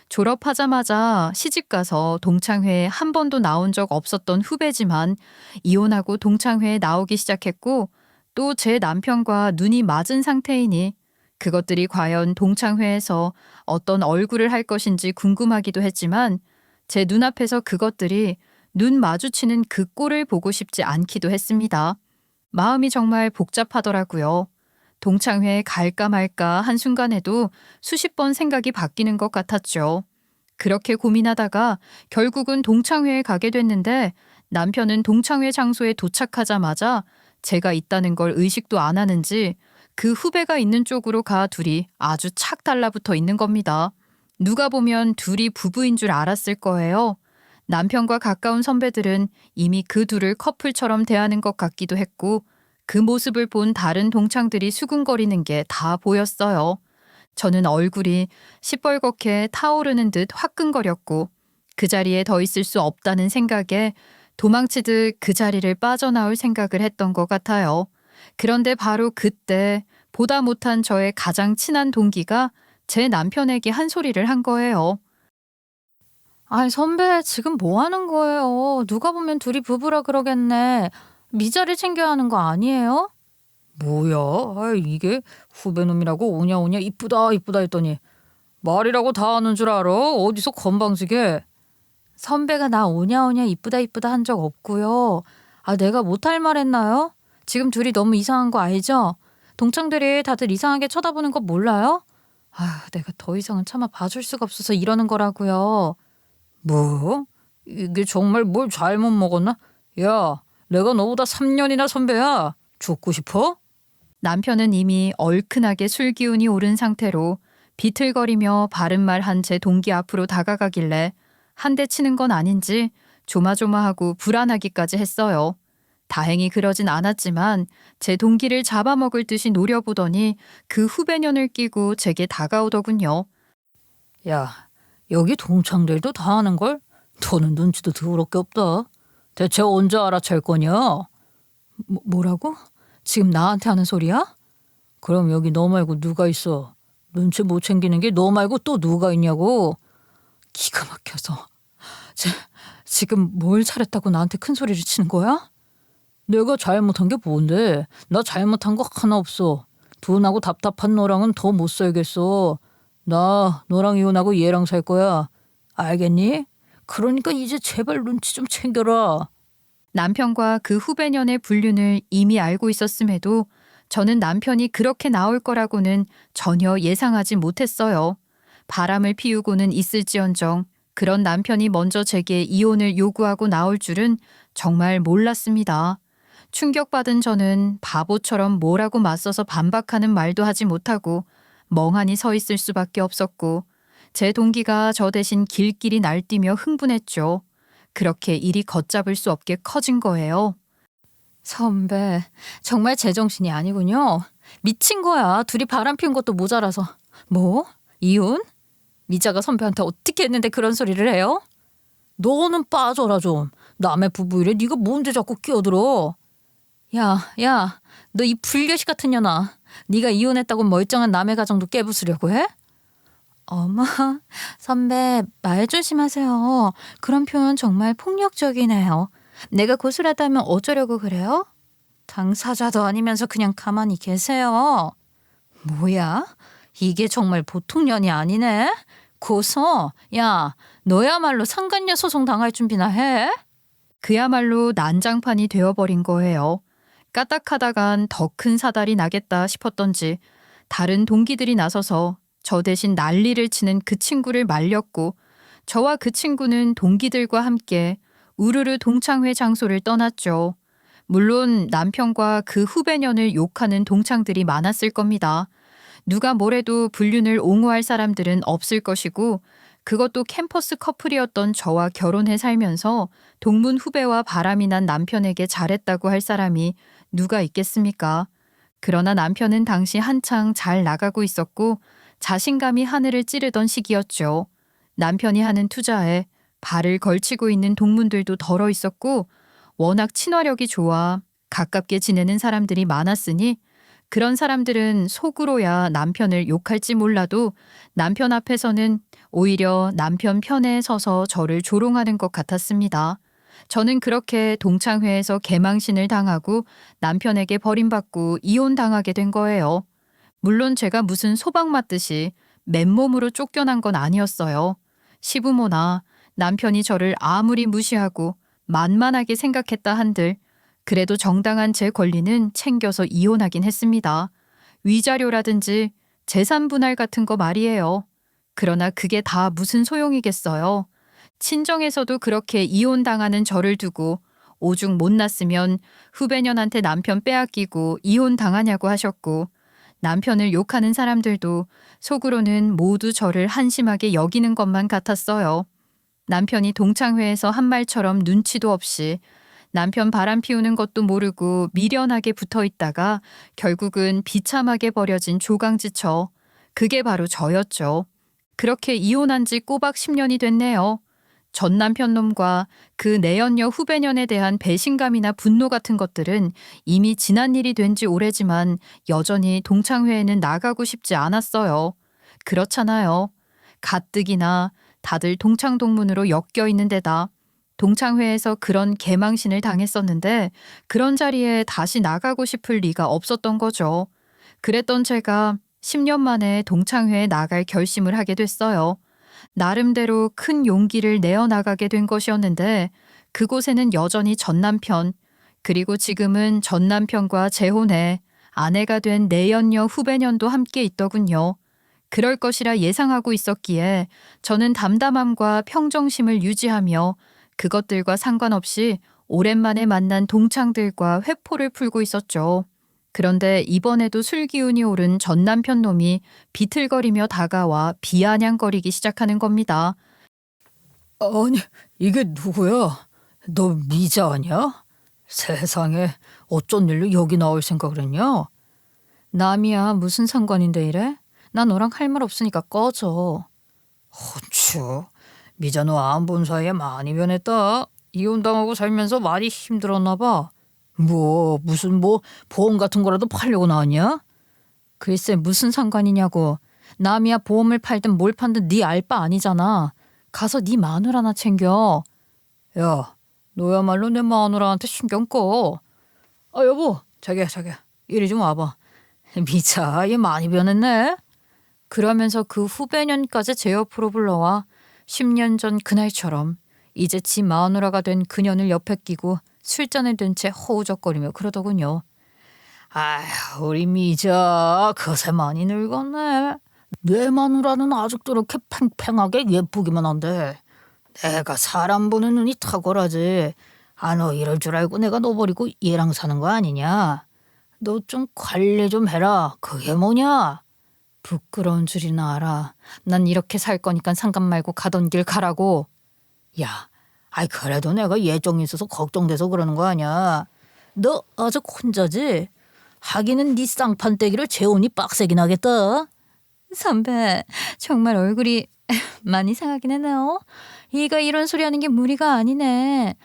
졸업하자마자 시집가서 동창회에 한 번도 나온 적 없었던 후배지만 이혼하고 동창회에 나오기 시작했고 또 제 남편과 눈이 맞은 상태이니 그것들이 과연 동창회에서 어떤 얼굴을 할 것인지 궁금하기도 했지만 제 눈앞에서 그것들이 눈 마주치는 그 꼴을 보고 싶지 않기도 했습니다. 마음이 정말 복잡하더라고요. 동창회에 갈까 말까 한순간에도 수십 번 생각이 바뀌는 것 같았죠. 그렇게 고민하다가 결국은 동창회에 가게 됐는데 남편은 동창회 장소에 도착하자마자 제가 있다는 걸 의식도 안 하는지 그 후배가 있는 쪽으로 가 둘이 아주 착 달라붙어 있는 겁니다. 누가 보면 둘이 부부인 줄 알았을 거예요. 남편과 가까운 선배들은 이미 그 둘을 커플처럼 대하는 것 같기도 했고 그 모습을 본 다른 동창들이 수군거리는 게 다 보였어요. 저는 얼굴이 시뻘겋게 타오르는 듯 화끈거렸고 그 자리에 더 있을 수 없다는 생각에 도망치듯 그 자리를 빠져나올 생각을 했던 것 같아요. 그런데 바로 그때 보다 못한 저의 가장 친한 동기가 제 남편에게 한 소리를 한 거예요. 아이, 선배, 지금 뭐 하는 거예요? 누가 보면 둘이 부부라 그러겠네. 미자리 챙겨야 하는 거 아니에요? 뭐야? 아이, 이게 후배놈이라고 오냐오냐 이쁘다 이쁘다 했더니 말이라고 다 하는 줄 알아? 어디서 건방지게. 선배가 나 오냐오냐 이쁘다 이쁘다 한 적 없고요. 아, 내가 못할 말 했나요? 지금 둘이 너무 이상한 거 알죠? 동창들이 다들 이상하게 쳐다보는 거 몰라요? 아, 내가 더 이상은 참아 봐줄 수가 없어서 이러는 거라고요. 뭐? 이게 정말 뭘 잘못 먹었나? 야, 내가 너보다 3년이나 선배야. 죽고 싶어? 남편은 이미 얼큰하게 술 기운이 오른 상태로 비틀거리며 바른 말 한 제 동기 앞으로 다가가길래 한 대 치는 건 아닌지 조마조마하고 불안하기까지 했어요. 다행히 그러진 않았지만 제 동기를 잡아먹을 듯이 노려보더니 그 후배년을 끼고 제게 다가오더군요. 야, 여기 동창들도 다 하는걸? 너는 눈치도 더럽게 없다. 대체 언제 알아챌 거냐? 뭐라고? 지금 나한테 하는 소리야? 그럼 여기 너 말고 누가 있어? 눈치 못 챙기는 게 너 말고 또 누가 있냐고? 기가 막혀서. 지금 뭘 잘했다고 나한테 큰 소리를 치는 거야? 내가 잘못한 게 뭔데? 나 잘못한 거 하나 없어. 둔하고 답답한 너랑은 더 못 살겠어. 나 너랑 이혼하고 얘랑 살 거야. 알겠니? 그러니까 이제 제발 눈치 좀 챙겨라. 남편과 그 후배년의 불륜을 이미 알고 있었음에도 저는 남편이 그렇게 나올 거라고는 전혀 예상하지 못했어요. 바람을 피우고는 있을지언정 그런 남편이 먼저 제게 이혼을 요구하고 나올 줄은 정말 몰랐습니다. 충격받은 저는 바보처럼 뭐라고 맞서서 반박하는 말도 하지 못하고 멍하니 서 있을 수밖에 없었고 제 동기가 저 대신 길길이 날뛰며 흥분했죠. 그렇게 일이 걷잡을 수 없게 커진 거예요. 선배, 정말 제정신이 아니군요. 미친 거야. 둘이 바람 피운 것도 모자라서. 뭐? 이혼? 미자가 선배한테 어떻게 했는데 그런 소리를 해요? 너는 빠져라 좀. 남의 부부일에 네가 뭔데 자꾸 끼어들어. 야, 너 이 불려시 같은 년아. 네가 이혼했다고 멀쩡한 남의 가정도 깨부수려고 해? 어머, 선배 말 조심하세요. 그런 표현 정말 폭력적이네요. 내가 고소라다면 어쩌려고 그래요? 당사자도 아니면서 그냥 가만히 계세요. 뭐야? 이게 정말 보통 년이 아니네. 고소? 야, 너야말로 상간녀 소송 당할 준비나 해? 그야말로 난장판이 되어버린 거예요. 까딱하다간 더 큰 사달이 나겠다 싶었던지 다른 동기들이 나서서 저 대신 난리를 치는 그 친구를 말렸고 저와 그 친구는 동기들과 함께 우르르 동창회 장소를 떠났죠. 물론 남편과 그 후배년을 욕하는 동창들이 많았을 겁니다. 누가 뭐래도 불륜을 옹호할 사람들은 없을 것이고 그것도 캠퍼스 커플이었던 저와 결혼해 살면서 동문 후배와 바람이 난 남편에게 잘했다고 할 사람이 누가 있겠습니까? 그러나 남편은 당시 한창 잘 나가고 있었고 자신감이 하늘을 찌르던 시기였죠. 남편이 하는 투자에 발을 걸치고 있는 동문들도 덜어 있었고 워낙 친화력이 좋아 가깝게 지내는 사람들이 많았으니 그런 사람들은 속으로야 남편을 욕할지 몰라도 남편 앞에서는 오히려 남편 편에 서서 저를 조롱하는 것 같았습니다. 저는 그렇게 동창회에서 개망신을 당하고 남편에게 버림받고 이혼당하게 된 거예요. 물론 제가 무슨 소방 맞듯이 맨몸으로 쫓겨난 건 아니었어요. 시부모나 남편이 저를 아무리 무시하고 만만하게 생각했다 한들 그래도 정당한 제 권리는 챙겨서 이혼하긴 했습니다. 위자료라든지 재산 분할 같은 거 말이에요. 그러나 그게 다 무슨 소용이겠어요. 친정에서도 그렇게 이혼당하는 저를 두고 오죽 못났으면 후배년한테 남편 빼앗기고 이혼당하냐고 하셨고 남편을 욕하는 사람들도 속으로는 모두 저를 한심하게 여기는 것만 같았어요. 남편이 동창회에서 한 말처럼 눈치도 없이 남편 바람 피우는 것도 모르고 미련하게 붙어 있다가 결국은 비참하게 버려진 조강지처. 그게 바로 저였죠. 그렇게 이혼한 지 꼬박 10년이 됐네요. 전 남편 놈과 그 내연녀 후배년에 대한 배신감이나 분노 같은 것들은 이미 지난 일이 된 지 오래지만 여전히 동창회에는 나가고 싶지 않았어요. 그렇잖아요. 가뜩이나 다들 동창동문으로 엮여 있는 데다 동창회에서 그런 개망신을 당했었는데 그런 자리에 다시 나가고 싶을 리가 없었던 거죠. 그랬던 제가 10년 만에 동창회에 나갈 결심을 하게 됐어요. 나름대로 큰 용기를 내어 나가게 된 것이었는데 그곳에는 여전히 전 남편, 그리고 지금은 전 남편과 재혼해 아내가 된 내연녀 후배년도 함께 있더군요. 그럴 것이라 예상하고 있었기에 저는 담담함과 평정심을 유지하며 그것들과 상관없이 오랜만에 만난 동창들과 회포를 풀고 있었죠. 그런데 이번에도 술 기운이 오른 전 남편 놈이 비틀거리며 다가와 비아냥거리기 시작하는 겁니다. 아니, 이게 누구야? 너 미자 아니야? 세상에, 어쩐 일로 여기 나올 생각을 했냐? 남이야, 무슨 상관인데 이래? 나 너랑 할 말 없으니까 꺼져. 허추, 미자 너 안 본 사이에 많이 변했다. 이혼당하고 살면서 많이 힘들었나 봐. 무슨 보험 같은 거라도 팔려고 나왔냐? 글쎄 무슨 상관이냐고. 남이야 보험을 팔든 뭘 팔든 네 알 바 아니잖아. 가서 네 마누라나 챙겨. 야, 너야말로 내 마누라한테 신경 꺼. 아 여보, 자기야 이리 좀 와봐. 미자 얘 많이 변했네. 그러면서 그 후배년까지 제 옆으로 불러와 10년 전 그날처럼 이제 지 마누라가 된 그년을 옆에 끼고 술잔을 든 채 허우적거리며 그러더군요. 아휴, 우리 미자 거세 많이 늙었네. 내 마누라는 아직도 이렇게 팽팽하게 예쁘기만 한데 내가 사람 보는 눈이 탁월하지. 너 이럴 줄 알고 내가 너 버리고 얘랑 사는 거 아니냐. 너 좀 관리 좀 해라. 그게 뭐냐. 부끄러운 줄이나 알아. 난 이렇게 살 거니까 상관 말고 가던 길 가라고. 야, 그래도 내가 예정이 있어서 걱정돼서 그러는 거 아니야. 너 아직 혼자지? 하기는 네 쌍판떼기를 재혼이 빡세긴 하겠다. 선배, 정말 얼굴이 많이 상하긴 했네요. 얘가 이런 소리 하는 게 무리가 아니네.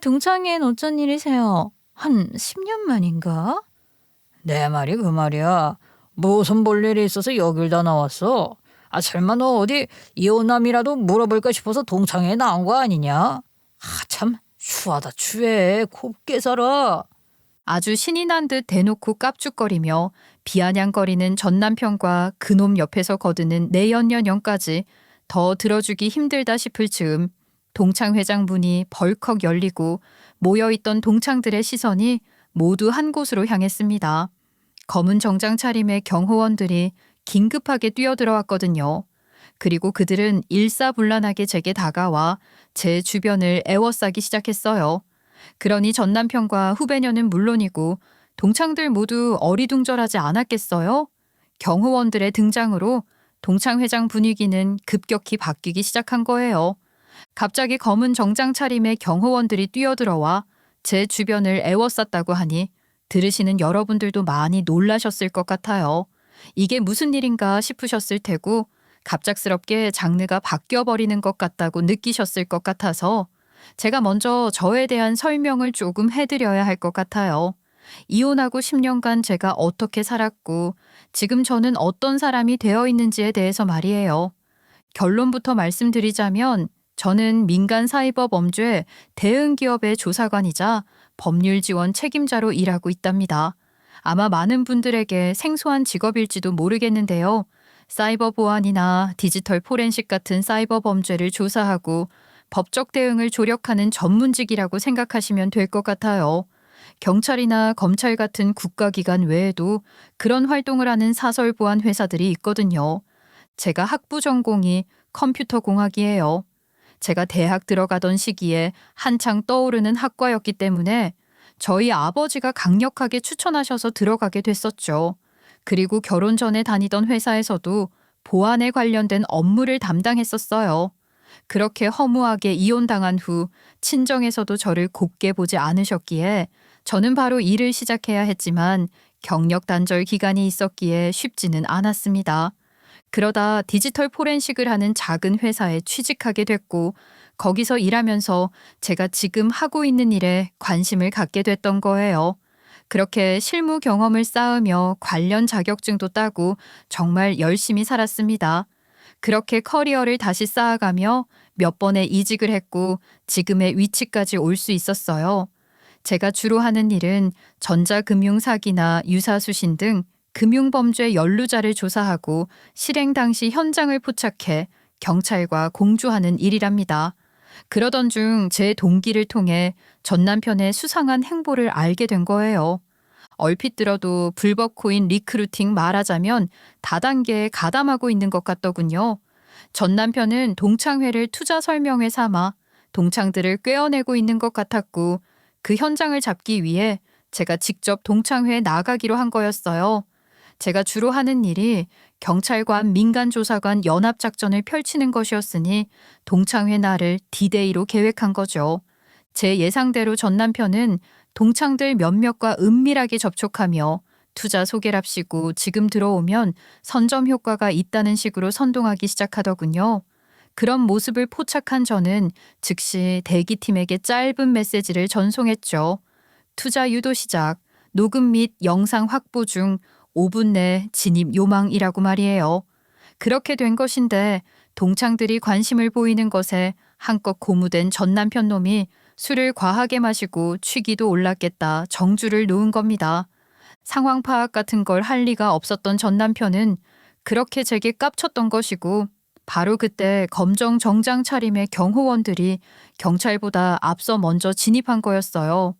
동창회엔 어쩐 일이세요? 한 10년 만인가? 내 말이 그 말이야. 무슨 볼 일이 있어서 여길 다 나왔어? 설마 너 어디 이혼남이라도 물어볼까 싶어서 동창회에 나온 거 아니냐? 참 추하다 추해. 곱게 살아. 아주 신이 난 듯 대놓고 깝죽거리며 비아냥거리는 전 남편과 그놈 옆에서 거드는 내연녀령까지 더 들어주기 힘들다 싶을 즈음 동창회장 문이 벌컥 열리고 모여있던 동창들의 시선이 모두 한 곳으로 향했습니다. 검은 정장 차림의 경호원들이 긴급하게 뛰어들어왔거든요. 그리고 그들은 일사불란하게 제게 다가와 제 주변을 에워싸기 시작했어요. 그러니 전 남편과 후배녀는 물론이고 동창들 모두 어리둥절하지 않았겠어요? 경호원들의 등장으로 동창회장 분위기는 급격히 바뀌기 시작한 거예요. 갑자기 검은 정장 차림의 경호원들이 뛰어들어와 제 주변을 에워쌌다고 하니 들으시는 여러분들도 많이 놀라셨을 것 같아요. 이게 무슨 일인가 싶으셨을 테고 갑작스럽게 장르가 바뀌어버리는 것 같다고 느끼셨을 것 같아서 제가 먼저 저에 대한 설명을 조금 해드려야 할 것 같아요. 이혼하고 10년간 제가 어떻게 살았고 지금 저는 어떤 사람이 되어 있는지에 대해서 말이에요. 결론부터 말씀드리자면 저는 민간사이버범죄 대응기업의 조사관이자 법률지원 책임자로 일하고 있답니다. 아마 많은 분들에게 생소한 직업일지도 모르겠는데요. 사이버 보안이나 디지털 포렌식 같은 사이버 범죄를 조사하고 법적 대응을 조력하는 전문직이라고 생각하시면 될 것 같아요. 경찰이나 검찰 같은 국가기관 외에도 그런 활동을 하는 사설 보안 회사들이 있거든요. 제가 학부 전공이 컴퓨터 공학이에요. 제가 대학 들어가던 시기에 한창 떠오르는 학과였기 때문에 저희 아버지가 강력하게 추천하셔서 들어가게 됐었죠. 그리고 결혼 전에 다니던 회사에서도 보안에 관련된 업무를 담당했었어요. 그렇게 허무하게 이혼당한 후 친정에서도 저를 곱게 보지 않으셨기에 저는 바로 일을 시작해야 했지만 경력 단절 기간이 있었기에 쉽지는 않았습니다. 그러다 디지털 포렌식을 하는 작은 회사에 취직하게 됐고 거기서 일하면서 제가 지금 하고 있는 일에 관심을 갖게 됐던 거예요. 그렇게 실무 경험을 쌓으며 관련 자격증도 따고 정말 열심히 살았습니다. 그렇게 커리어를 다시 쌓아가며 몇 번의 이직을 했고 지금의 위치까지 올 수 있었어요. 제가 주로 하는 일은 전자금융 사기나 유사수신 등 금융범죄 연루자를 조사하고 실행 당시 현장을 포착해 경찰과 공조하는 일이랍니다. 그러던 중 제 동기를 통해 전 남편의 수상한 행보를 알게 된 거예요. 얼핏 들어도 불법 코인 리크루팅 말하자면 다단계에 가담하고 있는 것 같더군요. 전 남편은 동창회를 투자 설명회 삼아 동창들을 꿰어내고 있는 것 같았고 그 현장을 잡기 위해 제가 직접 동창회에 나가기로 한 거였어요. 제가 주로 하는 일이 경찰관, 민간조사관 연합작전을 펼치는 것이었으니 동창회 날을 D-Day로 계획한 거죠. 제 예상대로 전 남편은 동창들 몇몇과 은밀하게 접촉하며 투자 소개랍시고 지금 들어오면 선점 효과가 있다는 식으로 선동하기 시작하더군요. 그런 모습을 포착한 저는 즉시 대기팀에게 짧은 메시지를 전송했죠. 투자 유도 시작, 녹음 및 영상 확보 중 5분 내 진입 요망이라고 말이에요. 그렇게 된 것인데 동창들이 관심을 보이는 것에 한껏 고무된 전 남편 놈이 술을 과하게 마시고 취기도 올랐겠다 정주를 놓은 겁니다. 상황 파악 같은 걸 할 리가 없었던 전 남편은 그렇게 제게 깝쳤던 것이고 바로 그때 검정 정장 차림의 경호원들이 경찰보다 앞서 먼저 진입한 거였어요.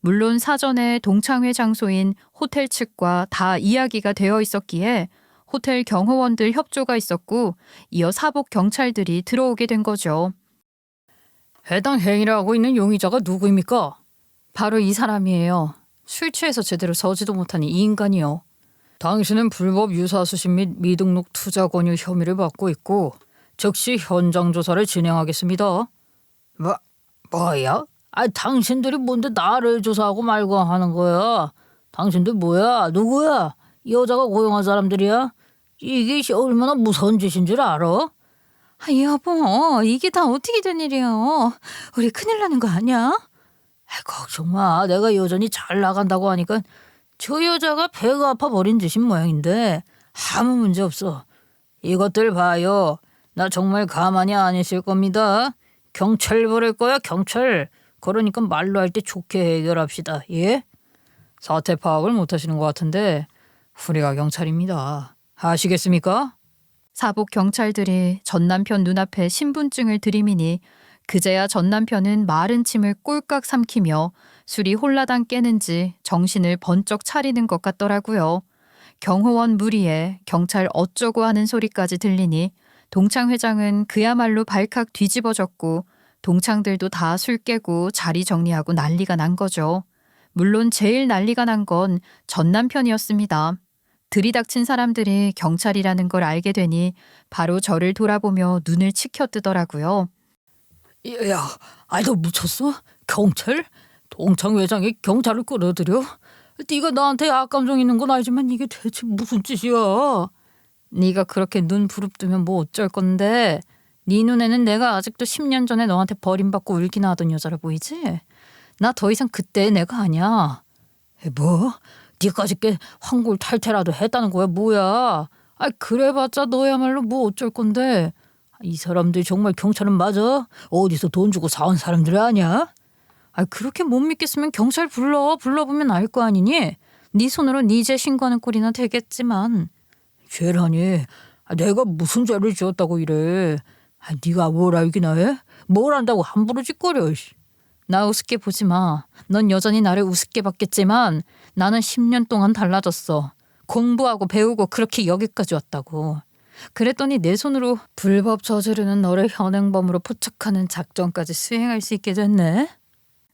물론 사전에 동창회 장소인 호텔 측과 다 이야기가 되어 있었기에 호텔 경호원들 협조가 있었고 이어 사복 경찰들이 들어오게 된 거죠. 해당 행위를 하고 있는 용의자가 누구입니까? 바로 이 사람이에요. 술 취해서 제대로 서지도 못하는 이 인간이요. 당신은 불법 유사수신 및 미등록 투자 권유 혐의를 받고 있고 즉시 현장 조사를 진행하겠습니다. 뭐야? 당신들이 뭔데 나를 조사하고 말고 하는 거야? 당신들 뭐야? 누구야? 이 여자가 고용한 사람들이야? 이게 얼마나 무서운 짓인 줄 알아? 여보, 이게 다 어떻게 된 일이야? 우리 큰일 나는 거 아니야? 걱정 마. 내가 여전히 잘 나간다고 하니까 저 여자가 배가 아파 버린 짓인 모양인데 아무 문제 없어. 이것들 봐요. 나 정말 가만히 안 있을 겁니다. 경찰 부를 거야, 경찰. 그러니까 말로 할 때 좋게 해결합시다. 예? 사태 파악을 못 하시는 것 같은데 우리가 경찰입니다. 아시겠습니까? 사복 경찰들이 전 남편 눈앞에 신분증을 들이미니 그제야 전 남편은 마른 침을 꼴깍 삼키며 술이 홀라당 깨는지 정신을 번쩍 차리는 것 같더라고요. 경호원 무리에 경찰 어쩌고 하는 소리까지 들리니 동창 회장은 그야말로 발칵 뒤집어졌고 동창들도 다 술 깨고 자리 정리하고 난리가 난 거죠. 물론 제일 난리가 난 건 전 남편이었습니다. 들이닥친 사람들이 경찰이라는 걸 알게 되니 바로 저를 돌아보며 눈을 치켜뜨더라고요. 야, 너 미쳤어? 경찰? 동창 회장이 경찰을 끌어들여? 네가 나한테 악감정 있는 건 알지만 이게 대체 무슨 짓이야? 네가 그렇게 눈 부릅뜨면 뭐 어쩔 건데 네 눈에는 내가 아직도 10년 전에 너한테 버림받고 울기나 하던 여자라 보이지? 나 더 이상 그때의 내가 아니야. 뭐? 네까지 꽤 환골탈태라도 했다는 거야 뭐야? 그래봤자 너야말로 뭐 어쩔 건데. 이 사람들 정말 경찰은 맞아? 어디서 돈 주고 사온 사람들 아니야? 그렇게 못 믿겠으면 경찰 불러보면 알 거 아니니? 네 손으로 네 죄 신고하는 꼴이나 되겠지만. 죄라니? 내가 무슨 죄를 지었다고 이래? 네가 뭘 알기나 해? 뭘 안다고 함부로 짓거려. 나 우습게 보지 마. 넌 여전히 나를 우습게 봤겠지만 나는 10년 동안 달라졌어. 공부하고 배우고 그렇게 여기까지 왔다고. 그랬더니 내 손으로 불법 저지르는 너를 현행범으로 포착하는 작전까지 수행할 수 있게 됐네.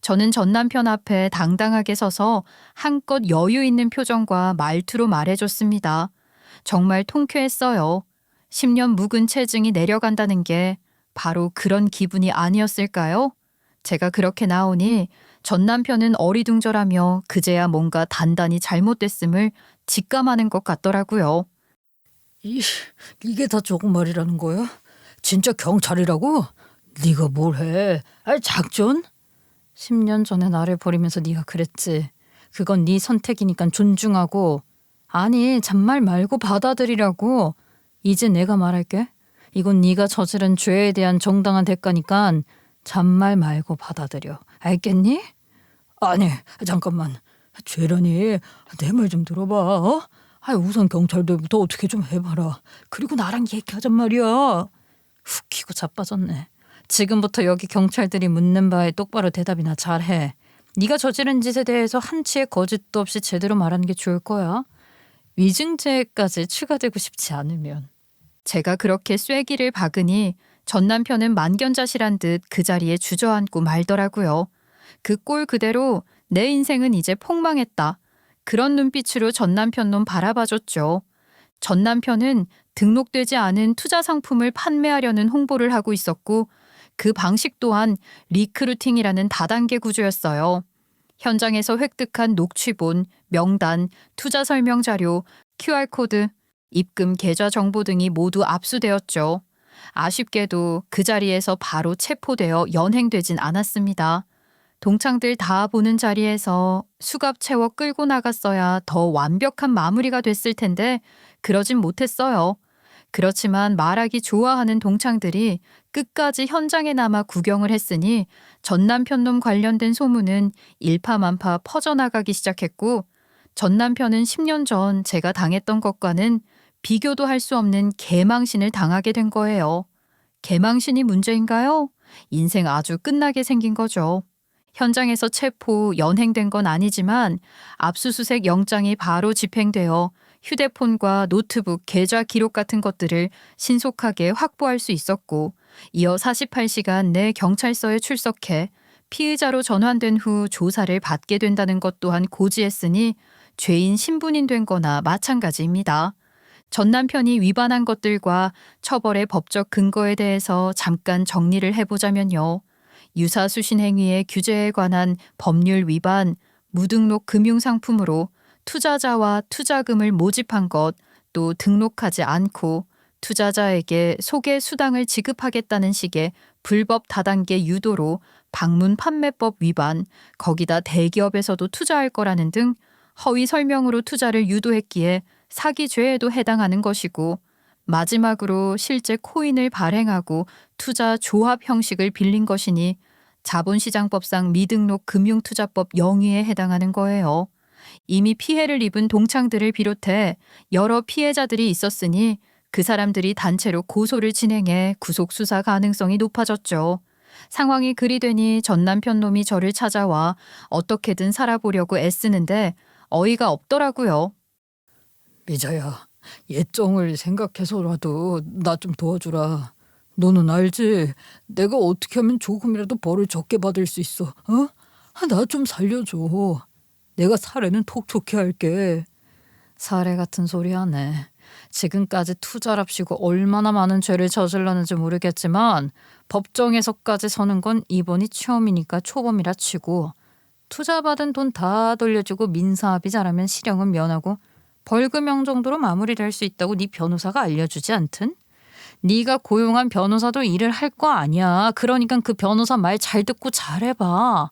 저는 전 남편 앞에 당당하게 서서 한껏 여유 있는 표정과 말투로 말해줬습니다. 정말 통쾌했어요. 10년 묵은 체증이 내려간다는 게 바로 그런 기분이 아니었을까요? 제가 그렇게 나오니 전 남편은 어리둥절하며 그제야 뭔가 단단히 잘못됐음을 직감하는 것 같더라고요. 이게 다 조금말이라는 거야? 진짜 경찰이라고? 네가 뭘 해? 작전? 10년 전에 나를 버리면서 네가 그랬지. 그건 네 선택이니까 존중하고. 아니, 잔말 말고 받아들이라고. 이제 내가 말할게. 이건 네가 저지른 죄에 대한 정당한 대가니까 잔말 말고 받아들여. 알겠니? 아니, 잠깐만. 죄라니. 내 말 좀 들어봐. 어? 우선 경찰들부터 어떻게 좀 해봐라. 그리고 나랑 얘기하잔 말이야. 훅히고 자빠졌네. 지금부터 여기 경찰들이 묻는 바에 똑바로 대답이나 잘해. 네가 저지른 짓에 대해서 한치의 거짓도 없이 제대로 말하는 게 좋을 거야. 위증죄까지 추가되고 싶지 않으면. 제가 그렇게 쐐기를 박으니 전 남편은 만견자실한 듯 그 자리에 주저앉고 말더라고요. 그 꼴 그대로 내 인생은 이제 폭망했다. 그런 눈빛으로 전 남편 놈 바라봐줬죠. 전 남편은 등록되지 않은 투자 상품을 판매하려는 홍보를 하고 있었고 그 방식 또한 리크루팅이라는 다단계 구조였어요. 현장에서 획득한 녹취본, 명단, 투자 설명 자료, QR코드, 입금 계좌 정보 등이 모두 압수되었죠. 아쉽게도 그 자리에서 바로 체포되어 연행되진 않았습니다. 동창들 다 보는 자리에서 수갑 채워 끌고 나갔어야 더 완벽한 마무리가 됐을 텐데 그러진 못했어요. 그렇지만 말하기 좋아하는 동창들이 끝까지 현장에 남아 구경을 했으니 전 남편 놈 관련된 소문은 일파만파 퍼져나가기 시작했고 전 남편은 10년 전 제가 당했던 것과는 비교도 할 수 없는 개망신을 당하게 된 거예요. 개망신이 문제인가요? 인생 아주 끝나게 생긴 거죠. 현장에서 체포, 연행된 건 아니지만 압수수색 영장이 바로 집행되어 휴대폰과 노트북, 계좌 기록 같은 것들을 신속하게 확보할 수 있었고 이어 48시간 내 경찰서에 출석해 피의자로 전환된 후 조사를 받게 된다는 것 또한 고지했으니 죄인 신분인 된 거나 마찬가지입니다. 전 남편이 위반한 것들과 처벌의 법적 근거에 대해서 잠깐 정리를 해보자면요. 유사수신 행위의 규제에 관한 법률 위반, 무등록 금융상품으로 투자자와 투자금을 모집한 것, 또 등록하지 않고 투자자에게 소개 수당을 지급하겠다는 식의 불법 다단계 유도로 방문 판매법 위반, 거기다 대기업에서도 투자할 거라는 등 허위 설명으로 투자를 유도했기에 사기죄에도 해당하는 것이고 마지막으로 실제 코인을 발행하고 투자 조합 형식을 빌린 것이니 자본시장법상 미등록 금융투자법 영위에 해당하는 거예요. 이미 피해를 입은 동창들을 비롯해 여러 피해자들이 있었으니 그 사람들이 단체로 고소를 진행해 구속 수사 가능성이 높아졌죠. 상황이 그리 되니 전 남편 놈이 저를 찾아와 어떻게든 살아보려고 애쓰는데 어이가 없더라고요. 미자야, 예정을 생각해서라도 나 좀 도와주라. 너는 알지? 내가 어떻게 하면 조금이라도 벌을 적게 받을 수 있어. 어? 나 좀 살려줘. 내가 사례는 톡톡히 할게. 사례 같은 소리 하네. 지금까지 투자랍시고 얼마나 많은 죄를 저질렀는지 모르겠지만 법정에서까지 서는 건 이번이 처음이니까 초범이라 치고 투자받은 돈 다 돌려주고 민사합의 잘하면 실형은 면하고 벌금형 정도로 마무리될 수 있다고 네 변호사가 알려주지 않든? 네가 고용한 변호사도 일을 할 거 아니야. 그러니까 그 변호사 말 잘 듣고 잘해봐.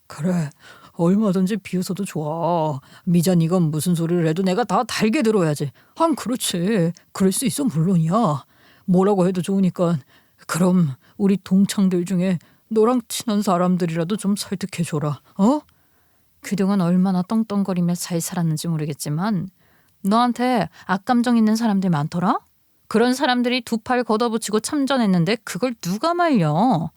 그래, 얼마든지 비웃어도 좋아. 미잔 이건 무슨 소리를 해도 내가 다 달게 들어야지. 그렇지. 그럴 수 있어 물론이야. 뭐라고 해도 좋으니까. 그럼 우리 동창들 중에 너랑 친한 사람들이라도 좀 설득해줘라. 어? 그동안 얼마나 떵떵거리며 잘 살았는지 모르겠지만 너한테 악감정 있는 사람들 많더라? 그런 사람들이 두 팔 걷어붙이고 참전했는데 그걸 누가 말려?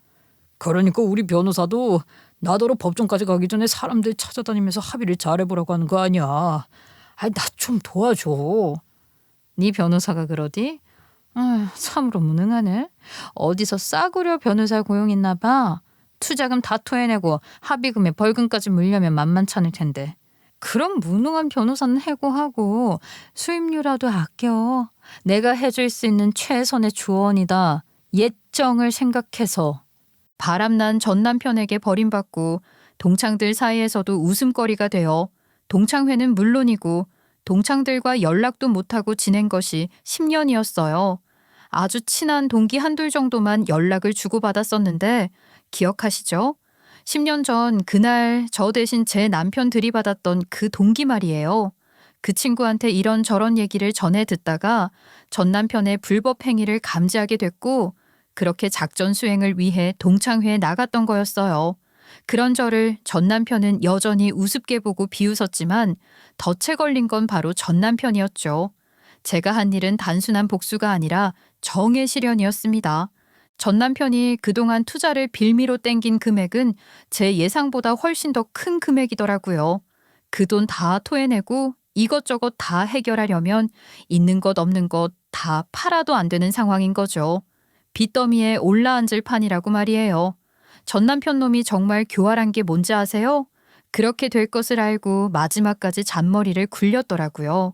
그러니까 우리 변호사도 나더러 법정까지 가기 전에 사람들 찾아다니면서 합의를 잘해보라고 하는 거 아니야. 나 좀 도와줘. 네 변호사가 그러디? 참으로 무능하네. 어디서 싸구려 변호사 고용했나 봐. 투자금 다 토해내고 합의금에 벌금까지 물려면 만만찮을 텐데. 그럼 무능한 변호사는 해고하고 수임료라도 아껴. 내가 해줄 수 있는 최선의 조언이다. 예정을 생각해서. 바람난 전 남편에게 버림받고 동창들 사이에서도 웃음거리가 되어 동창회는 물론이고 동창들과 연락도 못하고 지낸 것이 10년이었어요. 아주 친한 동기 한둘 정도만 연락을 주고받았었는데 기억하시죠? 10년 전 그날 저 대신 제 남편 들이받았던 그 동기 말이에요. 그 친구한테 이런저런 얘기를 전해 듣다가 전 남편의 불법 행위를 감지하게 됐고 그렇게 작전 수행을 위해 동창회에 나갔던 거였어요. 그런 저를 전 남편은 여전히 우습게 보고 비웃었지만 덫에 걸린 건 바로 전 남편이었죠. 제가 한 일은 단순한 복수가 아니라 정의 실현이었습니다. 전 남편이 그동안 투자를 빌미로 땡긴 금액은 제 예상보다 훨씬 더 큰 금액이더라고요. 그 돈 다 토해내고 이것저것 다 해결하려면 있는 것 없는 것 다 팔아도 안 되는 상황인 거죠. 빚더미에 올라앉을 판이라고 말이에요. 전 남편 놈이 정말 교활한 게 뭔지 아세요? 그렇게 될 것을 알고 마지막까지 잔머리를 굴렸더라고요.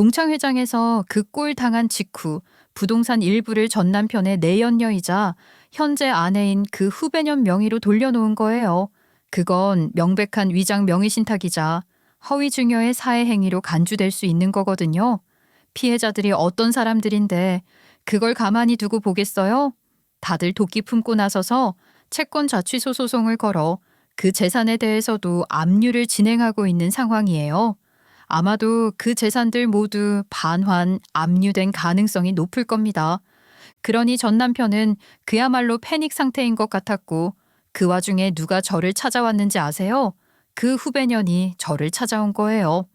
동창회장에서 그 꼴 당한 직후 부동산 일부를 전 남편의 내연녀이자 현재 아내인 그 후배년 명의로 돌려놓은 거예요. 그건 명백한 위장 명의신탁이자 허위 증여의 사회 행위로 간주될 수 있는 거거든요. 피해자들이 어떤 사람들인데 그걸 가만히 두고 보겠어요? 다들 도끼 품고 나서서 채권 자취소 소송을 걸어 그 재산에 대해서도 압류를 진행하고 있는 상황이에요. 아마도 그 재산들 모두 반환, 압류된 가능성이 높을 겁니다. 그러니 전 남편은 그야말로 패닉 상태인 것 같았고 그 와중에 누가 저를 찾아왔는지 아세요? 그 후배년이 저를 찾아온 거예요.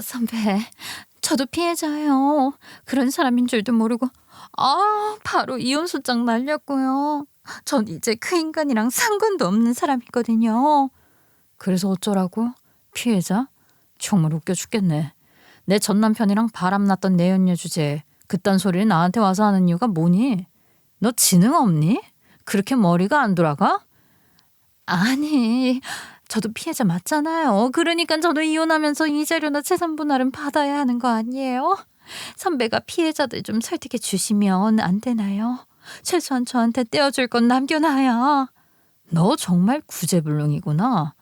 선배, 저도 피해자예요. 그런 사람인 줄도 모르고 바로 이혼 소장 날렸고요. 전 이제 그 인간이랑 상관도 없는 사람이거든요. 그래서 어쩌라고? 피해자? 정말 웃겨 죽겠네. 내 전 남편이랑 바람났던 내연녀 주제에 그딴 소리를 나한테 와서 하는 이유가 뭐니? 너 지능 없니? 그렇게 머리가 안 돌아가? 아니, 저도 피해자 맞잖아요. 그러니까 저도 이혼하면서 이자료나 재산 분할은 받아야 하는 거 아니에요? 선배가 피해자들 좀 설득해 주시면 안 되나요? 최소한 저한테 떼어줄 건 남겨놔야. 너 정말 구제불능이구나.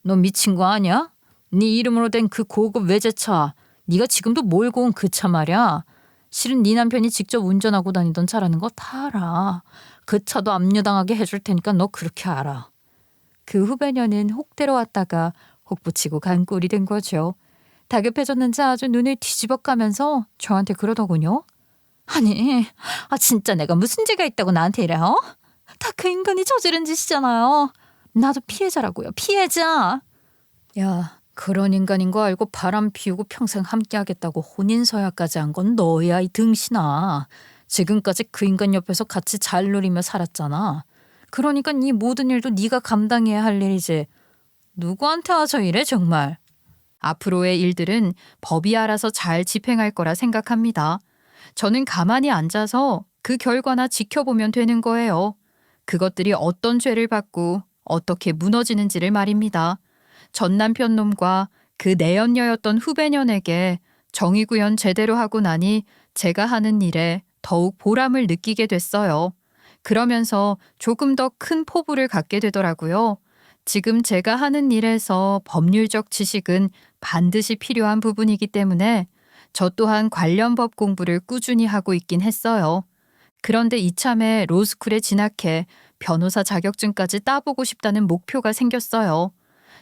너 미친 거 아니야? 네 이름으로 된 그 고급 외제차, 네가 지금도 몰고 온 그 차 말이야. 실은 네 남편이 직접 운전하고 다니던 차라는 거 다 알아. 그 차도 압류당하게 해줄 테니까 너 그렇게 알아. 그 후배년은 혹 데려왔다가 혹 붙이고 간 꼴이 된 거죠. 다급해졌는지 아주 눈을 뒤집어 까면서 저한테 그러더군요. 아니, 진짜 내가 무슨 죄가 있다고 나한테 이래요? 다 그 인간이 저지른 짓이잖아요. 나도 피해자라고요. 피해자. 야, 그런 인간인 거 알고 바람 피우고 평생 함께하겠다고 혼인서약까지 한 건 너야, 이 등신아. 지금까지 그 인간 옆에서 같이 잘 누리며 살았잖아. 그러니까 이 모든 일도 네가 감당해야 할 일이지. 누구한테 와서 이래 정말. 앞으로의 일들은 법이 알아서 잘 집행할 거라 생각합니다. 저는 가만히 앉아서 그 결과나 지켜보면 되는 거예요. 그것들이 어떤 죄를 받고 어떻게 무너지는지를 말입니다. 전 남편 놈과 그 내연녀였던 후배년에게 정의구현 제대로 하고 나니 제가 하는 일에 더욱 보람을 느끼게 됐어요. 그러면서 조금 더 큰 포부를 갖게 되더라고요. 지금 제가 하는 일에서 법률적 지식은 반드시 필요한 부분이기 때문에 저 또한 관련 법 공부를 꾸준히 하고 있긴 했어요. 그런데 이참에 로스쿨에 진학해 변호사 자격증까지 따보고 싶다는 목표가 생겼어요.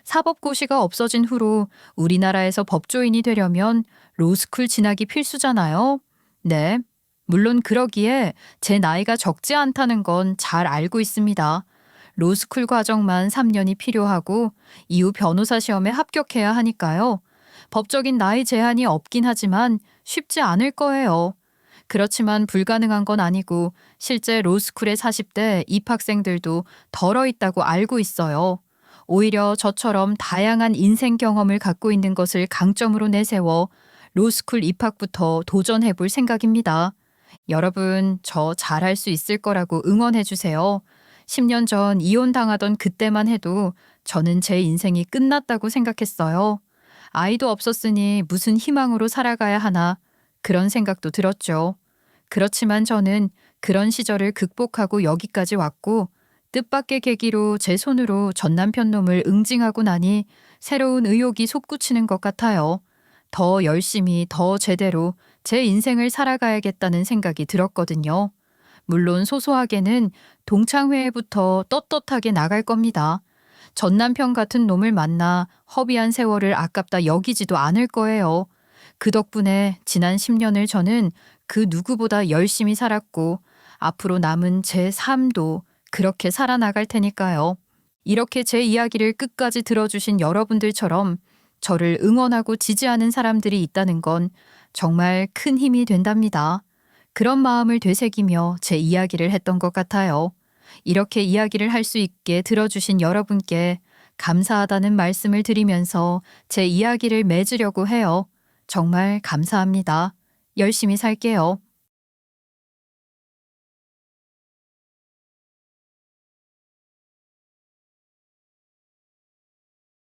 사법고시가 없어진 후로 우리나라에서 법조인이 되려면 로스쿨 진학이 필수잖아요. 네, 물론 그러기에 제 나이가 적지 않다는 건 잘 알고 있습니다. 로스쿨 과정만 3년이 필요하고 이후 변호사 시험에 합격해야 하니까요. 법적인 나이 제한이 없긴 하지만 쉽지 않을 거예요. 그렇지만 불가능한 건 아니고 실제 로스쿨의 40대 입학생들도 덜어 있다고 알고 있어요. 오히려 저처럼 다양한 인생 경험을 갖고 있는 것을 강점으로 내세워 로스쿨 입학부터 도전해 볼 생각입니다. 여러분, 저 잘할 수 있을 거라고 응원해 주세요. 10년 전 이혼당하던 그때만 해도 저는 제 인생이 끝났다고 생각했어요. 아이도 없었으니 무슨 희망으로 살아가야 하나 그런 생각도 들었죠. 그렇지만 저는 그런 시절을 극복하고 여기까지 왔고 뜻밖의 계기로 제 손으로 전 남편 놈을 응징하고 나니 새로운 의욕이 솟구치는 것 같아요. 더 열심히 더 제대로 제 인생을 살아가야겠다는 생각이 들었거든요. 물론 소소하게는 동창회부터 떳떳하게 나갈 겁니다. 전 남편 같은 놈을 만나 허비한 세월을 아깝다 여기지도 않을 거예요. 그 덕분에 지난 10년을 저는 그 누구보다 열심히 살았고 앞으로 남은 제 삶도 그렇게 살아나갈 테니까요. 이렇게 제 이야기를 끝까지 들어주신 여러분들처럼 저를 응원하고 지지하는 사람들이 있다는 건 정말 큰 힘이 된답니다. 그런 마음을 되새기며 제 이야기를 했던 것 같아요. 이렇게 이야기를 할 수 있게 들어주신 여러분께 감사하다는 말씀을 드리면서 제 이야기를 맺으려고 해요. 정말 감사합니다. 열심히 살게요.